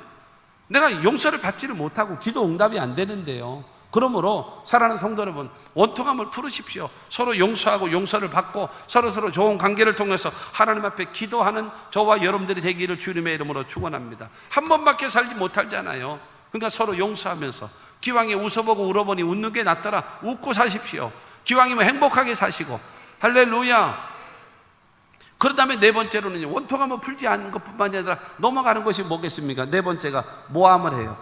Speaker 1: 내가 용서를 받지를 못하고 기도 응답이 안 되는데요. 그러므로 사랑하는 성도 여러분, 원통함을 풀으십시오. 서로 용서하고 용서를 받고 서로 좋은 관계를 통해서 하나님 앞에 기도하는 저와 여러분들이 되기를 주님의 이름으로 축원합니다. 한 번밖에 살지 못하잖아요. 그러니까 서로 용서하면서, 기왕에 웃어보고 울어보니 웃는 게 낫더라, 웃고 사십시오. 기왕이면 행복하게 사시고. 할렐루야. 그런 다음에 네 번째로는 원통함을 풀지 않는 것뿐만이 아니라 넘어가는 것이 뭐겠습니까? 네 번째가 모함을 해요.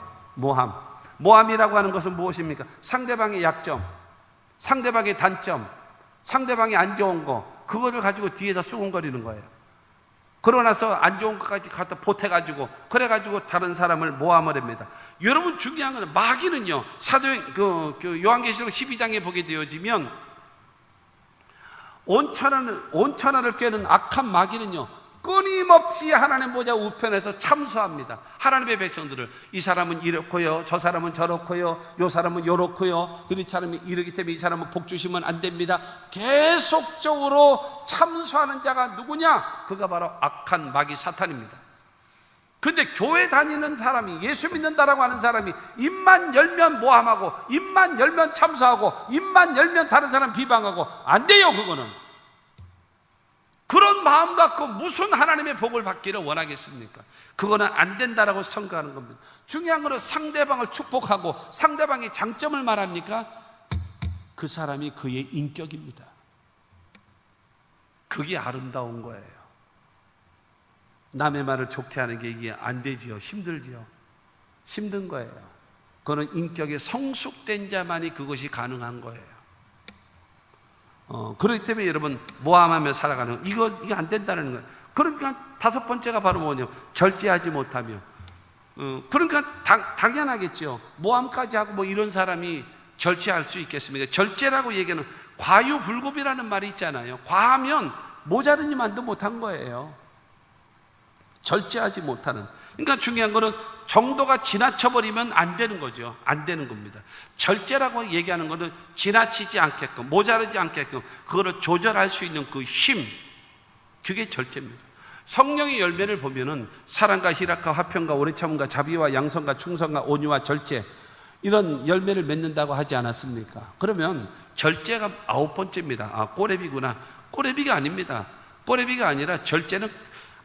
Speaker 1: 모함이라고 하는 것은 무엇입니까? 상대방의 약점, 상대방의 단점, 상대방이 안 좋은 거, 그거를 가지고 뒤에서 수군거리는 거예요. 그러고 나서 안 좋은 것까지 갖다 보태가지고, 그래가지고 다른 사람을 모함을 합니다. 여러분, 중요한 것은 마귀는요, 요한계시록 12장에 보게 되어지면 온천하를 꿰는 악한 마귀는요, 끊임없이 하나님 보좌 우편에서 참수합니다. 하나님의 백성들을, 이 사람은 이렇고요, 저 사람은 저렇고요, 요 사람은 요렇고요, 그 사람이 이러기 때문에 이 사람은 복 주시면 안 됩니다. 계속적으로 참수하는 자가 누구냐? 그가 바로 악한 마귀 사탄입니다. 그런데 교회 다니는 사람이, 예수 믿는다라고 하는 사람이 입만 열면 모함하고, 입만 열면 참수하고, 입만 열면 다른 사람 비방하고, 안 돼요. 그거는 그런 마음 갖고 무슨 하나님의 복을 받기를 원하겠습니까? 그거는 안 된다라고 선거하는 겁니다. 중요한 것은 상대방을 축복하고 상대방의 장점을 말합니까? 그 사람이 그의 인격입니다. 그게 아름다운 거예요. 남의 말을 좋게 하는 게 이게 안 되지요. 힘들지요. 힘든 거예요. 그거는 인격에 성숙된 자만이 그것이 가능한 거예요. 그렇기 때문에 여러분, 모함하며 살아가는 이거 안 된다는 거예요. 그러니까 다섯 번째가 바로 뭐냐? 절제하지 못하며. 그러니까 당연하겠죠. 모함까지 하고 뭐 이런 사람이 절제할 수 있겠습니까? 절제라고 얘기하는 과유불급이라는 말이 있잖아요. 과하면 모자르니 만도 못한 거예요. 절제하지 못하는. 그러니까 중요한 거는 정도가 지나쳐버리면 안 되는 거죠. 안 되는 겁니다. 절제라고 얘기하는 것은 지나치지 않게끔, 모자르지 않게끔 그거를 조절할 수 있는 그 힘, 그게 절제입니다. 성령의 열매를 보면은 사랑과 희락과 화평과 오래 참음과 자비와 양선과 충성과 온유와 절제, 이런 열매를 맺는다고 하지 않았습니까? 그러면 절제가 9번째입니다. 꼬레비구나. 꼬레비가 아닙니다. 꼬레비가 아니라 절제는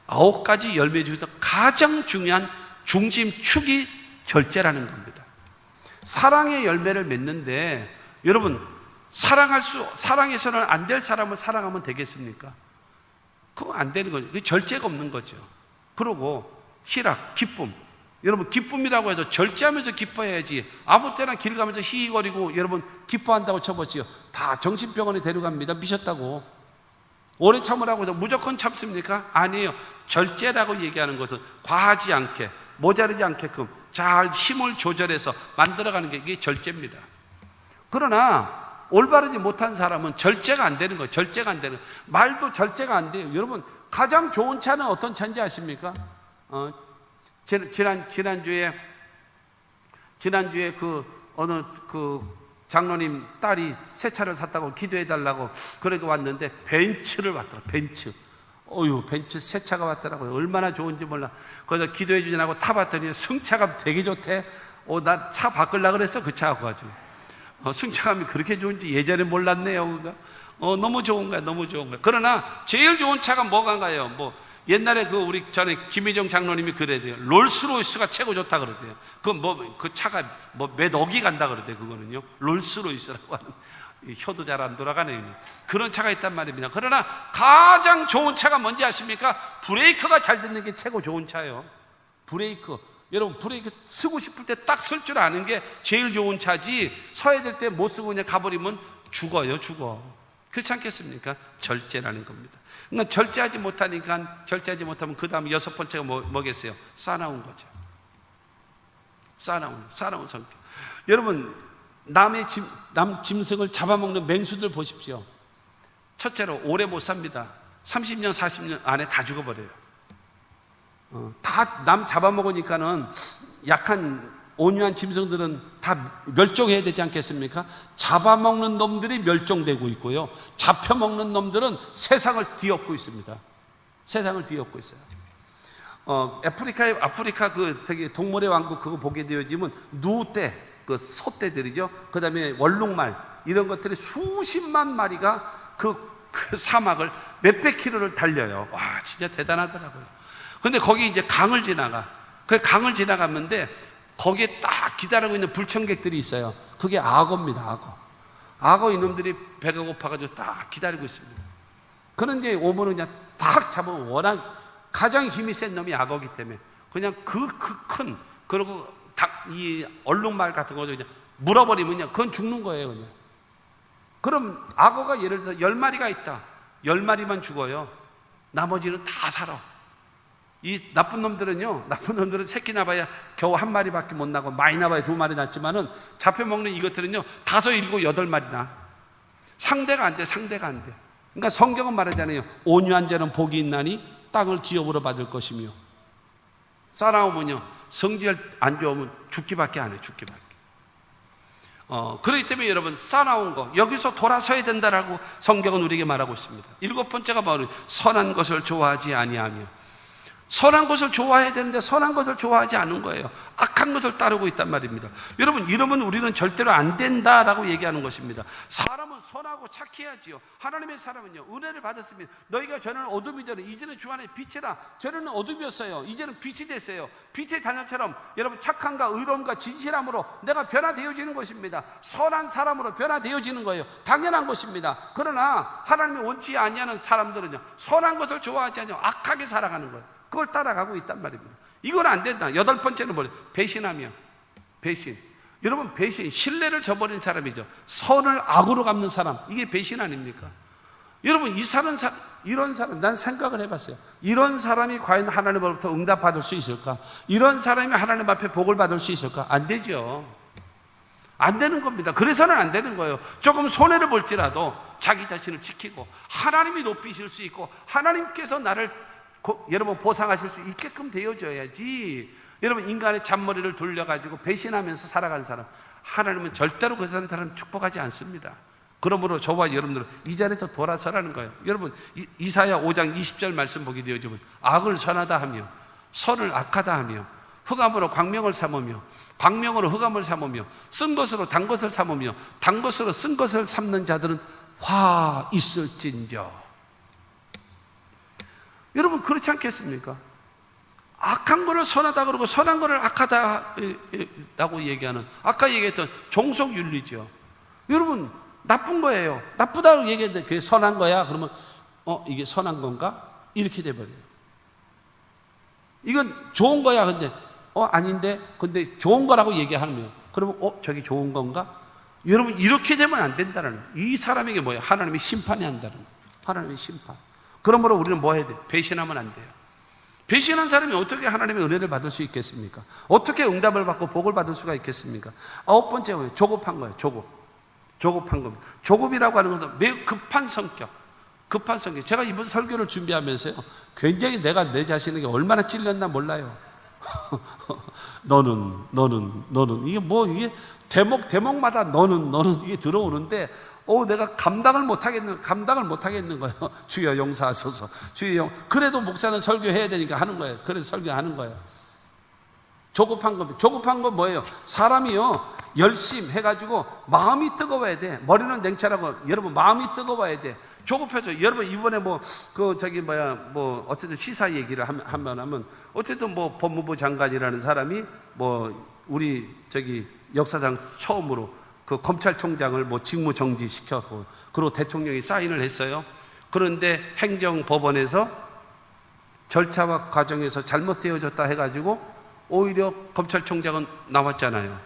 Speaker 1: 9가지 열매 중에서 가장 중요한 중심축이 절제라는 겁니다. 사랑의 열매를 맺는데, 여러분, 사랑해서는 안 될 사람을 사랑하면 되겠습니까? 그거 안 되는 거죠. 그게 절제가 없는 거죠. 그리고 희락, 기쁨. 여러분, 기쁨이라고 해도 절제하면서 기뻐해야지. 아무 때나 길 가면서 히히거리고 여러분 기뻐한다고 쳐보지요. 다 정신병원에 데려갑니다. 미쳤다고. 오래 참으라고 해서 무조건 참습니까? 아니에요. 절제라고 얘기하는 것은 과하지 않게, 모자르지 않게끔 잘 힘을 조절해서 만들어가는 게 이게 절제입니다. 그러나 올바르지 못한 사람은 절제가 안 되는 거예요. 절제가 안 되는 거예요. 말도 절제가 안 돼요. 여러분, 가장 좋은 차는 어떤 차인지 아십니까? 지난주에 어느 장로님 딸이 새 차를 샀다고 기도해달라고 그러고 왔는데 벤츠를 왔더라. 벤츠. 벤츠 새 차가 왔더라고요. 얼마나 좋은지 몰라. 그래서 기도해 주냐고 타봤더니 승차감 되게 좋대. 나 차 바꾸려고 그랬어. 그 차하고 가지고. 승차감이 그렇게 좋은지 예전에 몰랐네요. 그러니까. 너무 좋은 거야. 너무 좋은 거야. 그러나 제일 좋은 차가 뭐가요? 옛날에 우리 전에 김희정 장로님이 그래야 롤스로이스가 최고 좋다 그러대요. 그 차가 몇 억이 간다 그러대요. 그거는요. 롤스로이스라고 하는. 혀도 잘 안 돌아가네요. 그런 차가 있단 말입니다. 그러나 가장 좋은 차가 뭔지 아십니까? 브레이크가 잘 듣는 게 최고 좋은 차예요. 브레이크. 여러분 브레이크 쓰고 싶을 때 딱 쓸 줄 아는 게 제일 좋은 차지, 서야 될 때 못 쓰고 그냥 가버리면 죽어요, 죽어. 그렇지 않겠습니까? 절제라는 겁니다. 그러니까 절제하지 못하면 그 다음 여섯 번째가 뭐겠어요? 싸나운 거죠. 싸나운 성격. 여러분, 남 짐승을 잡아먹는 맹수들 보십시오. 첫째로 오래 못 삽니다. 30년 40년 안에 다 죽어버려요. 다 남 잡아먹으니까는 약한 온유한 짐승들은 다 멸종해야 되지 않겠습니까? 잡아먹는 놈들이 멸종되고 있고요, 잡혀먹는 놈들은 세상을 뒤엎고 있습니다. 세상을 뒤엎고 있어요. 아프리카 되게 동물의 왕국 그거 보게 되어지면 누떼, 그 소떼들이죠. 그 다음에 월룩말, 이런 것들이 수십만 마리가 그 사막을 몇백 킬로를 달려요. 와, 진짜 대단하더라고요. 근데 거기 이제 강을 지나가. 그 강을 지나가는데 거기에 딱 기다리고 있는 불청객들이 있어요. 그게 악어입니다, 악어 이놈들이 배가 고파가지고 딱 기다리고 있습니다. 그런데 오면은 그냥 탁 잡으면, 워낙 가장 힘이 센 놈이 악어기 때문에 그냥 큰, 그리고 이 얼룩말 같은 거 그냥 물어버리면 그건 죽는 거예요, 그냥. 그럼 악어가 예를 들어서 10마리가 있다. 10마리만 죽어요. 나머지는 다 살아. 이 나쁜 놈들은 새끼 나봐야 겨우 1마리밖에 못 나고, 많이 나봐야 2마리 났지만은 잡혀먹는 이것들은요 5, 7, 8마리 나. 상대가 안 돼. 그러니까 성경은 말하잖아요. 온유한 자는 복이 있나니 땅을 기업으로 받을 것이며, 싸나우면요 성질 안 좋으면 죽기밖에 안 해. 그렇기 때문에 여러분, 싸나운 거, 여기서 돌아서야 된다라고 성경은 우리에게 말하고 있습니다. 7번째가 바로 선한 것을 좋아하지 아니하며. 선한 것을 좋아해야 되는데 선한 것을 좋아하지 않은 거예요. 악한 것을 따르고 있단 말입니다. 여러분, 이러면 우리는 절대로 안 된다라고 얘기하는 것입니다. 사람은 선하고 착해야지요. 하나님의 사람은요, 은혜를 받았으면 너희가 전에는 어둠이 전에 이제는 주 안에 빛이라. 전에는 어둠이었어요. 이제는 빛이 됐어요. 빛의 자녀처럼 여러분, 착함과 의로움과 진실함으로 내가 변화되어지는 것입니다. 선한 사람으로 변화되어지는 거예요. 당연한 것입니다. 그러나 하나님이 원치 아니하는 사람들은요, 선한 것을 좋아하지 않고 악하게 살아가는 거예요. 그걸 따라가고 있단 말입니다. 이건 안 된다. 8번째는 뭐예요? 배신하며. 배신. 여러분, 배신, 신뢰를 저버린 사람이죠. 선을 악으로 갚는 사람, 이게 배신 아닙니까? 여러분, 이런 사람, 난 생각을 해봤어요. 이런 사람이 과연 하나님으로부터 응답받을 수 있을까? 이런 사람이 하나님 앞에 복을 받을 수 있을까? 안 되죠. 안 되는 겁니다. 그래서는 안 되는 거예요. 조금 손해를 볼지라도 자기 자신을 지키고 하나님이 높이실 수 있고 하나님께서 나를 여러분 보상하실 수 있게끔 되어져야지. 여러분, 인간의 잔머리를 돌려가지고 배신하면서 살아가는 사람, 하나님은 절대로 그런 사람 축복하지 않습니다. 그러므로 저와 여러분들은 이 자리에서 돌아서라는 거예요. 여러분, 이사야 5장 20절 말씀 보게 되어지면, 악을 선하다 하며 선을 악하다 하며 흑암으로 광명을 삼으며 광명으로 흑암을 삼으며 쓴 것으로 단 것을 삼으며 단 것으로 쓴 것을 삼는 자들은 화 있을진저. 여러분, 그렇지 않겠습니까? 악한 거를 선하다 그러고 선한 거를 악하다라고 얘기하는, 아까 얘기했던 종속윤리죠. 여러분, 나쁜 거예요. 나쁘다고 얘기했는데 그게 선한 거야. 그러면 이게 선한 건가? 이렇게 돼버려요. 이건 좋은 거야. 근데 아닌데, 근데 좋은 거라고 얘기하면, 그러면 저기 좋은 건가? 여러분, 이렇게 되면 안 된다는 거예요. 이 사람에게 뭐예요? 하나님이 심판이 한다는 거예요. 하나님의 심판. 그러므로 우리는 뭐 해야 돼요? 배신하면 안 돼요. 배신한 사람이 어떻게 하나님의 은혜를 받을 수 있겠습니까? 어떻게 응답을 받고 복을 받을 수가 있겠습니까? 9번째 뭐예요? 조급한 거예요. 조급한 겁니다. 조급이라고 하는 것은 매우 급한 성격. 제가 이번 설교를 준비하면서요, 굉장히 내가 내 자신에게 얼마나 찔렸나 몰라요. 너는 이게 대목마다 너는 이게 들어오는데, 내가 감당을 못 하겠는 거예요. 주여 용서하소서. 그래도 목사는 설교해야 되니까 하는 거예요. 그래서 설교하는 거예요. 조급한 겁니다. 조급한 건 뭐예요? 사람이요, 열심히 해가지고 마음이 뜨거워야 돼. 머리는 냉철하고 여러분 마음이 뜨거워야 돼. 조급해져. 여러분, 이번에 어쨌든 시사 얘기를 하면 어쨌든 법무부 장관이라는 사람이 우리 역사상 처음으로 그 검찰총장을 직무 정지시켰고, 그리고 대통령이 사인을 했어요. 그런데 행정법원에서 절차와 과정에서 잘못되어졌다 해가지고 오히려 검찰총장은 나왔잖아요.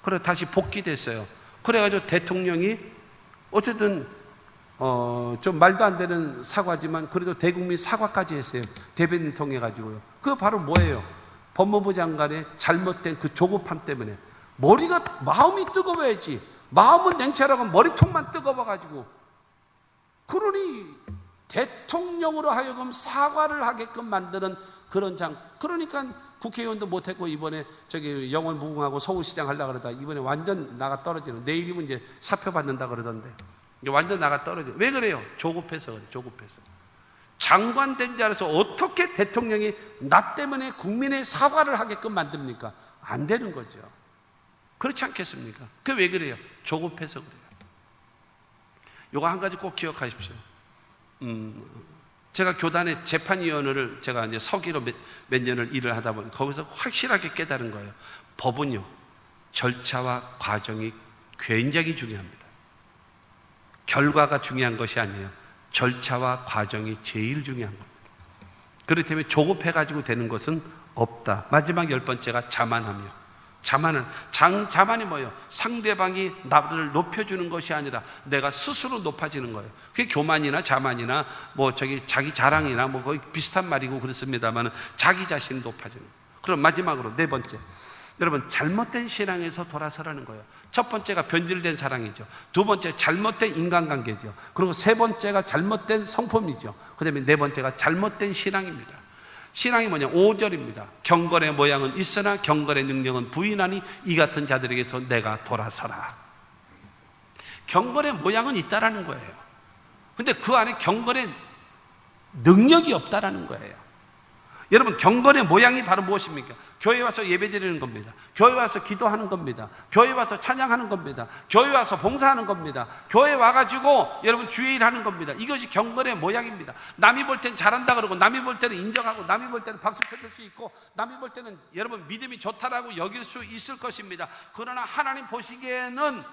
Speaker 1: 그래 다시 복귀됐어요. 그래가지고 대통령이 어쨌든 좀 말도 안 되는 사과지만 그래도 대국민 사과까지 했어요. 대변인 통해 가지고요. 그거 바로 뭐예요? 법무부 장관의 잘못된 그 조급함 때문에 마음이 뜨거워야지. 마음은 냉철하고 머리통만 뜨거워가지고 그러니 대통령으로 하여금 사과를 하게끔 만드는 그런 그러니까 국회의원도 못했고 이번에 저기 영월 무궁하고 서울시장 하려고 그러다 이번에 완전 나가 떨어지는, 내일이면 이제 사표 받는다 그러던데 완전 나가 떨어져. 왜 그래요? 조급해서 그래. 조급해서. 장관 된 자로서 어떻게 대통령이 나 때문에 국민의 사과를 하게끔 만듭니까? 안 되는 거죠. 그렇지 않겠습니까? 그게 왜 그래요? 조급해서 그래요. 요거 한 가지 꼭 기억하십시오. 제가 교단의 재판위원회를 제가 이제 서기로 몇 년을 일을 하다 보니 거기서 확실하게 깨달은 거예요. 법은요, 절차와 과정이 굉장히 중요합니다. 결과가 중요한 것이 아니에요. 절차와 과정이 제일 중요한 겁니다. 그렇기 때문에 조급해가지고 되는 것은 없다. 마지막 10번째가 자만하며. 자만이 뭐예요? 상대방이 나를 높여주는 것이 아니라 내가 스스로 높아지는 거예요. 그게 교만이나 자만이나 자기 자랑이나 거의 비슷한 말이고 그렇습니다만 자기 자신이 높아지는 거예요. 그럼 마지막으로 4번째. 여러분, 잘못된 신앙에서 돌아서라는 거예요. 첫 번째가 변질된 사랑이죠. 두 번째 잘못된 인간관계죠. 그리고 세 번째가 잘못된 성품이죠. 그 다음에 4번째가 잘못된 신앙입니다. 신앙이 뭐냐? 5절입니다. 경건의 모양은 있으나 경건의 능력은 부인하니 이 같은 자들에게서 내가 돌아서라. 경건의 모양은 있다라는 거예요. 근데 그 안에 경건의 능력이 없다라는 거예요. 여러분, 경건의 모양이 바로 무엇입니까? 교회 와서 예배 드리는 겁니다. 교회 와서 기도하는 겁니다. 교회 와서 찬양하는 겁니다. 교회 와서 봉사하는 겁니다. 교회 와가지고 여러분 주일 하는 겁니다. 이것이 경건의 모양입니다. 남이 볼 땐 잘한다 그러고, 남이 볼 때는 인정하고, 남이 볼 때는 박수 쳐줄 수 있고, 남이 볼 때는 여러분 믿음이 좋다라고 여길 수 있을 것입니다. 그러나 하나님 보시기에는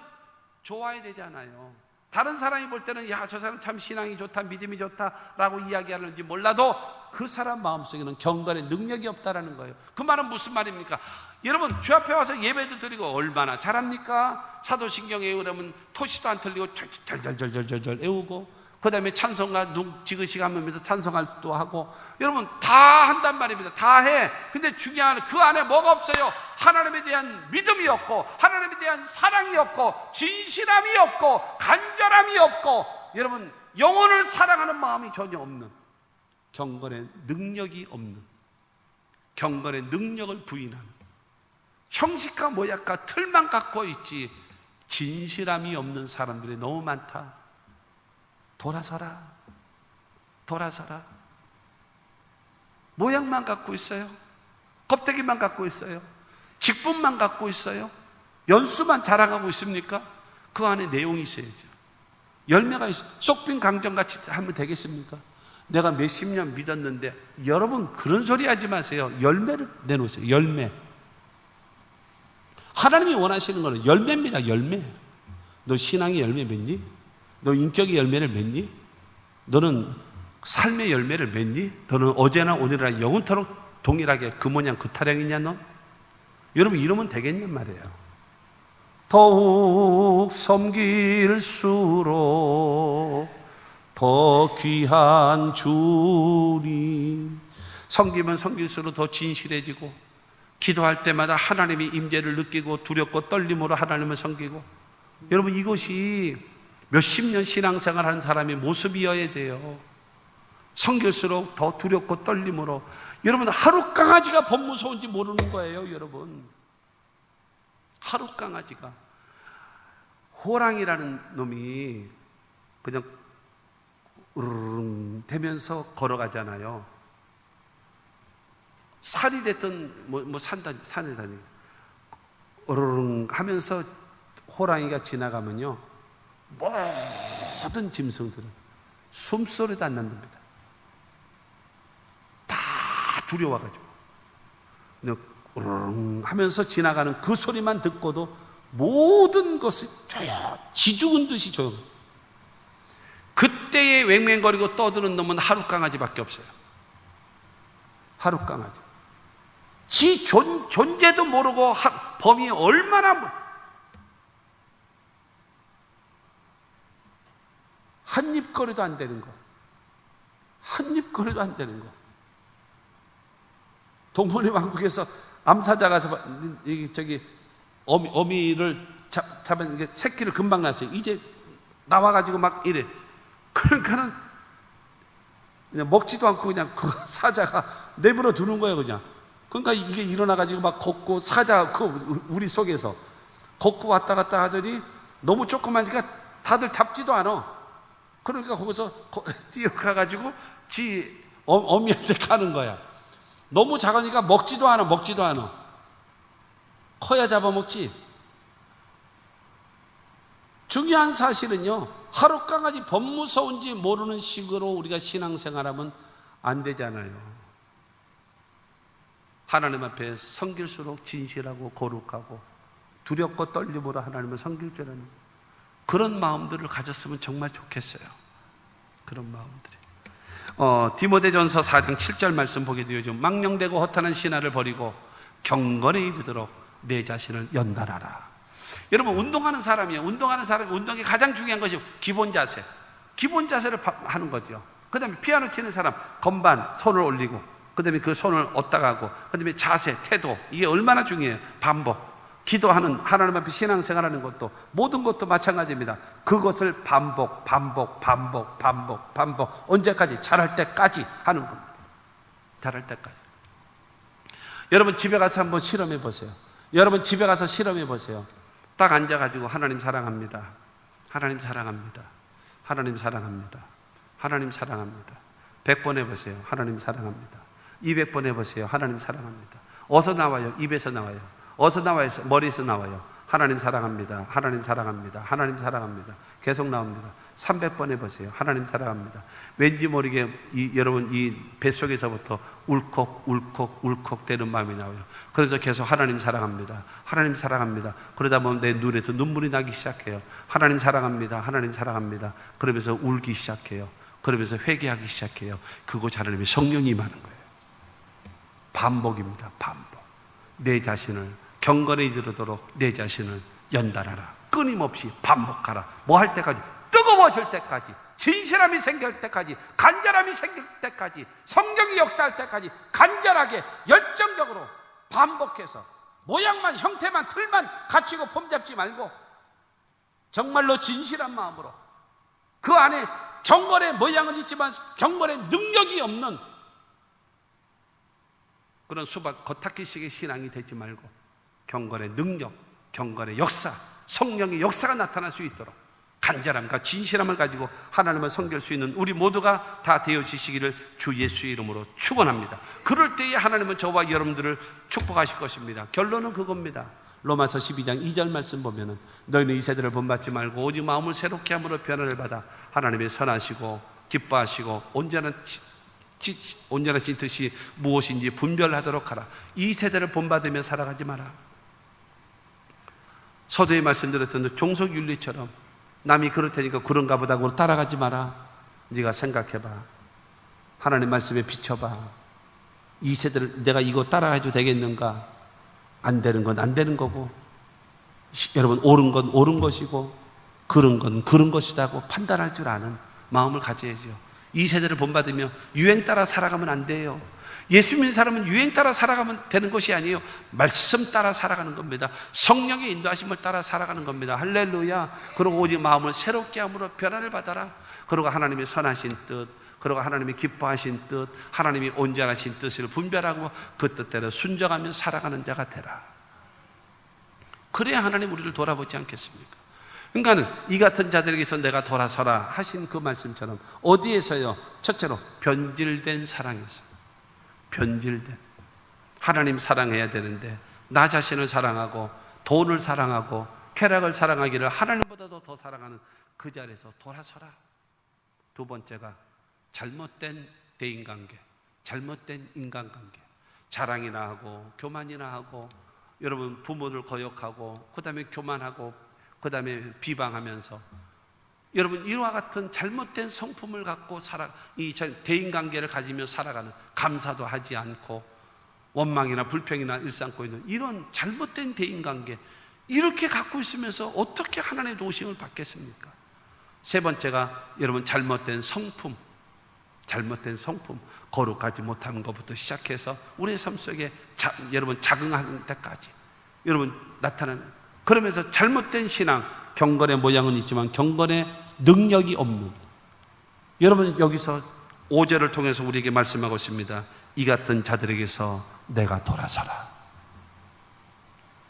Speaker 1: 좋아야 되잖아요. 다른 사람이 볼 때는 야, 저 사람 참 신앙이 좋다, 믿음이 좋다라고 이야기하는지 몰라도 그 사람 마음속에는 경건의 능력이 없다라는 거예요. 그 말은 무슨 말입니까? 여러분, 주 앞에 와서 예배도 드리고 얼마나 잘합니까? 사도신경 외우려면 토시도 안 틀리고 절절절절절 외우고, 그 다음에 찬송가 눈 지그시 가면서 찬송할 수도 하고, 여러분 다 한단 말입니다. 다 해. 근데 중요한 그 안에 뭐가 없어요? 하나님에 대한 믿음이 없고, 하나님에 대한 사랑이 없고, 진실함이 없고, 간절함이 없고, 여러분 영혼을 사랑하는 마음이 전혀 없는, 경건의 능력이 없는, 경건의 능력을 부인하는, 형식과 모양과 틀만 갖고 있지 진실함이 없는 사람들이 너무 많다. 돌아서라. 돌아서라. 모양만 갖고 있어요. 껍데기만 갖고 있어요. 직분만 갖고 있어요. 연수만 자랑하고 있습니까? 그 안에 내용이 있어야죠. 열매가 있어요. 쏙빈 강정같이 하면 되겠습니까? 내가 몇십 년 믿었는데, 여러분 그런 소리 하지 마세요. 열매를 내놓으세요. 열매. 하나님이 원하시는 것은 열매입니다. 열매. 너 신앙의 열매 맺니? 너 인격의 열매를 맺니? 너는 삶의 열매를 맺니? 너는 어제나 오늘이나 영원토록 동일하게 그 모양 그 타령이냐 너? 여러분 이러면 되겠냔 말이에요. 더욱 섬길수록 더 귀한 주님. 섬기면 섬길수록 더 진실해지고, 기도할 때마다 하나님의 임재를 느끼고 두렵고 떨림으로 하나님을 섬기고. 여러분 이것이 몇십 년 신앙생활 하는 사람의 모습이어야 돼요. 섬길수록 더 두렵고 떨림으로. 여러분 하루 강아지가 법 무서운지 모르는 거예요. 여러분 하루 강아지가, 호랑이라는 놈이 그냥 으르릉 되면서 걸어가잖아요. 산이 됐든 산에 다니고 으르릉 하면서 호랑이가 지나가면요, 모든 짐승들은 숨소리도 안 난답니다. 다 두려워가지고 그냥 으르릉 하면서 지나가는 그 소리만 듣고도 모든 것이 지죽은 듯이 조용. 그때에 왱왱거리고 떠드는 놈은 하루 강아지밖에 없어요. 하루 강아지. 지 존재도 모르고 범이 얼마나 한 입거리도 안 되는 거. 한 입거리도 안 되는 거. 동문회 왕국에서 암사자가 어미를 잡은 새끼를 금방 낳았어요. 이제 나와가지고 막 이래. 그러니까는 그냥 먹지도 않고 그냥 그 사자가 내버려 두는 거예요, 그냥. 그러니까 이게 일어나가지고 막 걷고 사자 그 우리 속에서 걷고 왔다 갔다 하더니 너무 조그마니까 다들 잡지도 않아. 그러니까 거기서 뛰어가가지고 지 어미한테 가는 거야. 너무 작으니까 먹지도 않아. 커야 잡아먹지. 중요한 사실은요, 하루 강아지 범 무서운지 모르는 식으로 우리가 신앙생활하면 안 되잖아요. 하나님 앞에 섬길수록 진실하고 거룩하고 두렵고 떨림으로 하나님을 섬길 줄 아는 그런 마음들을 가졌으면 정말 좋겠어요. 그런 마음들이. 디모데전서 4장 7절 말씀 보게 되죠. 망령되고 허탄한 신화를 버리고 경건에 이르도록 내 자신을 연단하라. 여러분, 운동하는 사람이에요. 운동이 가장 중요한 것이 기본 자세를 하는 거죠. 그 다음에 피아노 치는 사람, 건반 손을 올리고, 그 다음에 그 손을 얻다가 하고, 그 다음에 자세, 태도, 이게 얼마나 중요해요. 반복. 기도하는, 하나님 앞에 신앙생활하는 것도, 모든 것도 마찬가지입니다. 그것을 반복, 언제까지? 잘할 때까지 하는 겁니다. 잘할 때까지. 여러분 집에 가서 한번 실험해 보세요. 딱 앉아가지고 하나님 사랑합니다. 하나님 사랑합니다. 하나님 사랑합니다. 하나님 사랑합니다. 100번 해보세요. 하나님 사랑합니다. 200번 해보세요. 하나님 사랑합니다. 어서 나와요. 입에서 나와요. 어서 나와요. 머리에서 나와요. 하나님 사랑합니다. 하나님 사랑합니다. 하나님 사랑합니다. 계속 나옵니다. 300번 해보세요. 하나님 사랑합니다. 왠지 모르게 여러분 이 뱃속에서부터 울컥 되는 마음이 나와요. 그래서 계속 하나님 사랑합니다. 하나님 사랑합니다. 그러다 보면 내 눈에서 눈물이 나기 시작해요. 하나님 사랑합니다. 하나님 사랑합니다. 그러면서 울기 시작해요. 그러면서 회개하기 시작해요. 그곳 하나님의 성령이 임하는 거예요. 반복입니다. 반복. 내 자신을 경건에 이르도록 내 자신을 연단하라. 끊임없이 반복하라. 뭐 할 때까지? 뜨거워질 때까지, 진실함이 생길 때까지, 간절함이 생길 때까지, 성령이 역사할 때까지 간절하게 열정적으로 반복해서 모양만, 형태만, 틀만 갖추고 폼잡지 말고 정말로 진실한 마음으로 그 안에 경건의 모양은 있지만 경건의 능력이 없는 그런 수박 겉핥기식의 신앙이 되지 말고 경건의 능력, 경건의 역사, 성령의 역사가 나타날 수 있도록 간절함과 진실함을 가지고 하나님을 섬길 수 있는 우리 모두가 다 되어지시기를 주 예수의 이름으로 축원합니다. 그럴 때에 하나님은 저와 여러분들을 축복하실 것입니다. 결론은 그겁니다. 로마서 12장 2절 말씀 보면은 너희는 이 세대를 본받지 말고 오직 마음을 새롭게 함으로 변화를 받아 하나님의 선하시고 기뻐하시고 온전하신 뜻이 무엇인지 분별하도록 하라. 이 세대를 본받으며 살아가지 마라. 서두에 말씀드렸던 종속윤리처럼 남이 그렇다니까 그런가 보다 하고 따라가지 마라. 네가 생각해봐. 하나님 말씀에 비춰봐. 이 세대를 내가 이거 따라해도 되겠는가? 안 되는 건 안 되는 거고, 여러분 옳은 건 옳은 것이고 그런 건 그런 것이라고 판단할 줄 아는 마음을 가져야죠. 이 세대를 본받으며 유행 따라 살아가면 안 돼요. 예수 믿는 사람은 유행 따라 살아가면 되는 것이 아니에요. 말씀 따라 살아가는 겁니다. 성령의 인도하심을 따라 살아가는 겁니다. 할렐루야. 그리고 오직 마음을 새롭게 함으로 변화를 받아라. 그리고 하나님의 선하신 뜻, 그리고 하나님이 기뻐하신 뜻, 하나님이 온전하신 뜻을 분별하고 그 뜻대로 순종하며 살아가는 자가 되라. 그래야 하나님 우리를 돌아보지 않겠습니까? 그러니까는 이 같은 자들에게서 내가 돌아서라 하신 그 말씀처럼 어디에서요? 첫째로 변질된 사랑에서. 변질된 하나님 사랑해야 되는데 나 자신을 사랑하고 돈을 사랑하고 쾌락을 사랑하기를 하나님보다도 더 사랑하는 그 자리에서 돌아서라. 두 번째가 잘못된 대인관계, 잘못된 인간관계, 자랑이나 하고 교만이나 하고 여러분 부모를 거역하고 그 다음에 교만하고 그 다음에 비방하면서 여러분 이와 같은 잘못된 성품을 갖고 이 대인관계를 가지며 살아가는, 감사도 하지 않고 원망이나 불평이나 일삼고 있는 이런 잘못된 대인관계, 이렇게 갖고 있으면서 어떻게 하나님의 도우심을 받겠습니까? 세 번째가 여러분 잘못된 성품, 잘못된 성품, 거룩하지 못하는 것부터 시작해서 우리의 삶 속에 여러분 적응하는 데까지 여러분 나타나는, 그러면서 잘못된 신앙, 경건의 모양은 있지만 경건의 능력이 없는, 여러분 여기서 5절을 통해서 우리에게 말씀하고 있습니다. 이 같은 자들에게서 내가 돌아서라.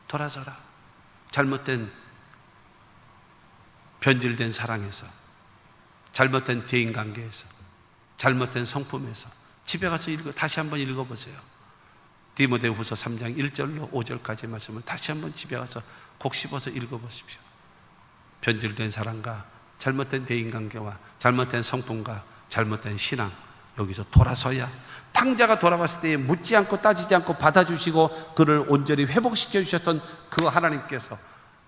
Speaker 1: 돌아서라. 잘못된 변질된 사랑에서, 잘못된 대인관계에서, 잘못된 성품에서 집에 가서 다시 한번 읽어보세요. 디모데후서 3장 1절로 5절까지 말씀을 다시 한번 집에 가서 곡 씹어서 읽어보십시오. 변질된 사랑과 잘못된 대인관계와 잘못된 성품과 잘못된 신앙, 여기서 돌아서야, 탕자가 돌아왔을 때 묻지 않고 따지지 않고 받아주시고 그를 온전히 회복시켜 주셨던 그 하나님께서,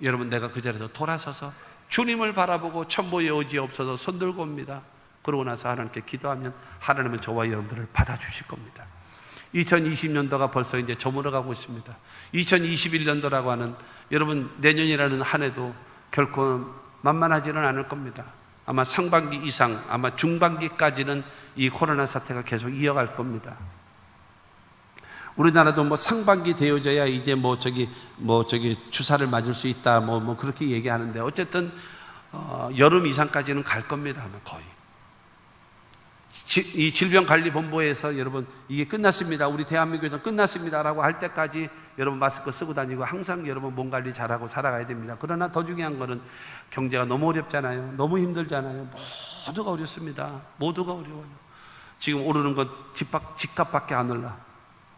Speaker 1: 여러분 내가 그 자리에서 돌아서서 주님을 바라보고 천보의 여지 없어서 손들고 옵니다. 그러고 나서 하나님께 기도하면 하나님은 저와 여러분들을 받아주실 겁니다. 2020년도가 벌써 이제 저물어가고 있습니다. 2021년도라고 하는, 여러분 내년이라는 한 해도 결코 만만하지는 않을 겁니다. 아마 상반기 이상, 아마 중반기까지는 이 코로나 사태가 계속 이어갈 겁니다. 우리나라도 뭐 상반기 되어져야 이제 저기 주사를 맞을 수 있다 뭐 그렇게 얘기하는데, 어쨌든 여름 이상까지는 갈 겁니다. 아마 거의. 이 질병관리본부에서 여러분 이게 끝났습니다, 우리 대한민국에서 끝났습니다라고 할 때까지 여러분 마스크 쓰고 다니고 항상 여러분 몸 관리 잘하고 살아가야 됩니다. 그러나 더 중요한 거는 경제가 너무 어렵잖아요. 너무 힘들잖아요. 모두가 어렵습니다. 모두가 어려워요. 지금 오르는 것 집값밖에 안 올라.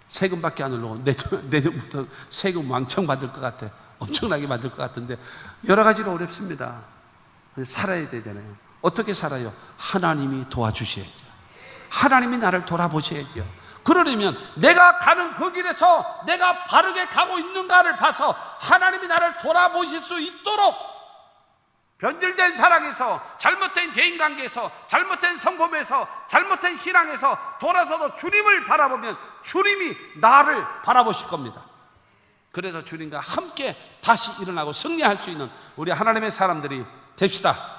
Speaker 1: 세금밖에 안 올라오고 내년부터 세금 왕창 받을 것 같아. 엄청나게 받을 것 같은데 여러 가지로 어렵습니다. 살아야 되잖아요. 어떻게 살아요? 하나님이 도와주셔야죠. 하나님이 나를 돌아보셔야죠. 그러려면 내가 가는 그 길에서 내가 바르게 가고 있는가를 봐서 하나님이 나를 돌아보실 수 있도록, 변질된 사랑에서, 잘못된 대인관계에서, 잘못된 성품에서, 잘못된 신앙에서 돌아서도 주님을 바라보면 주님이 나를 바라보실 겁니다. 그래서 주님과 함께 다시 일어나고 승리할 수 있는 우리 하나님의 사람들이 됩시다.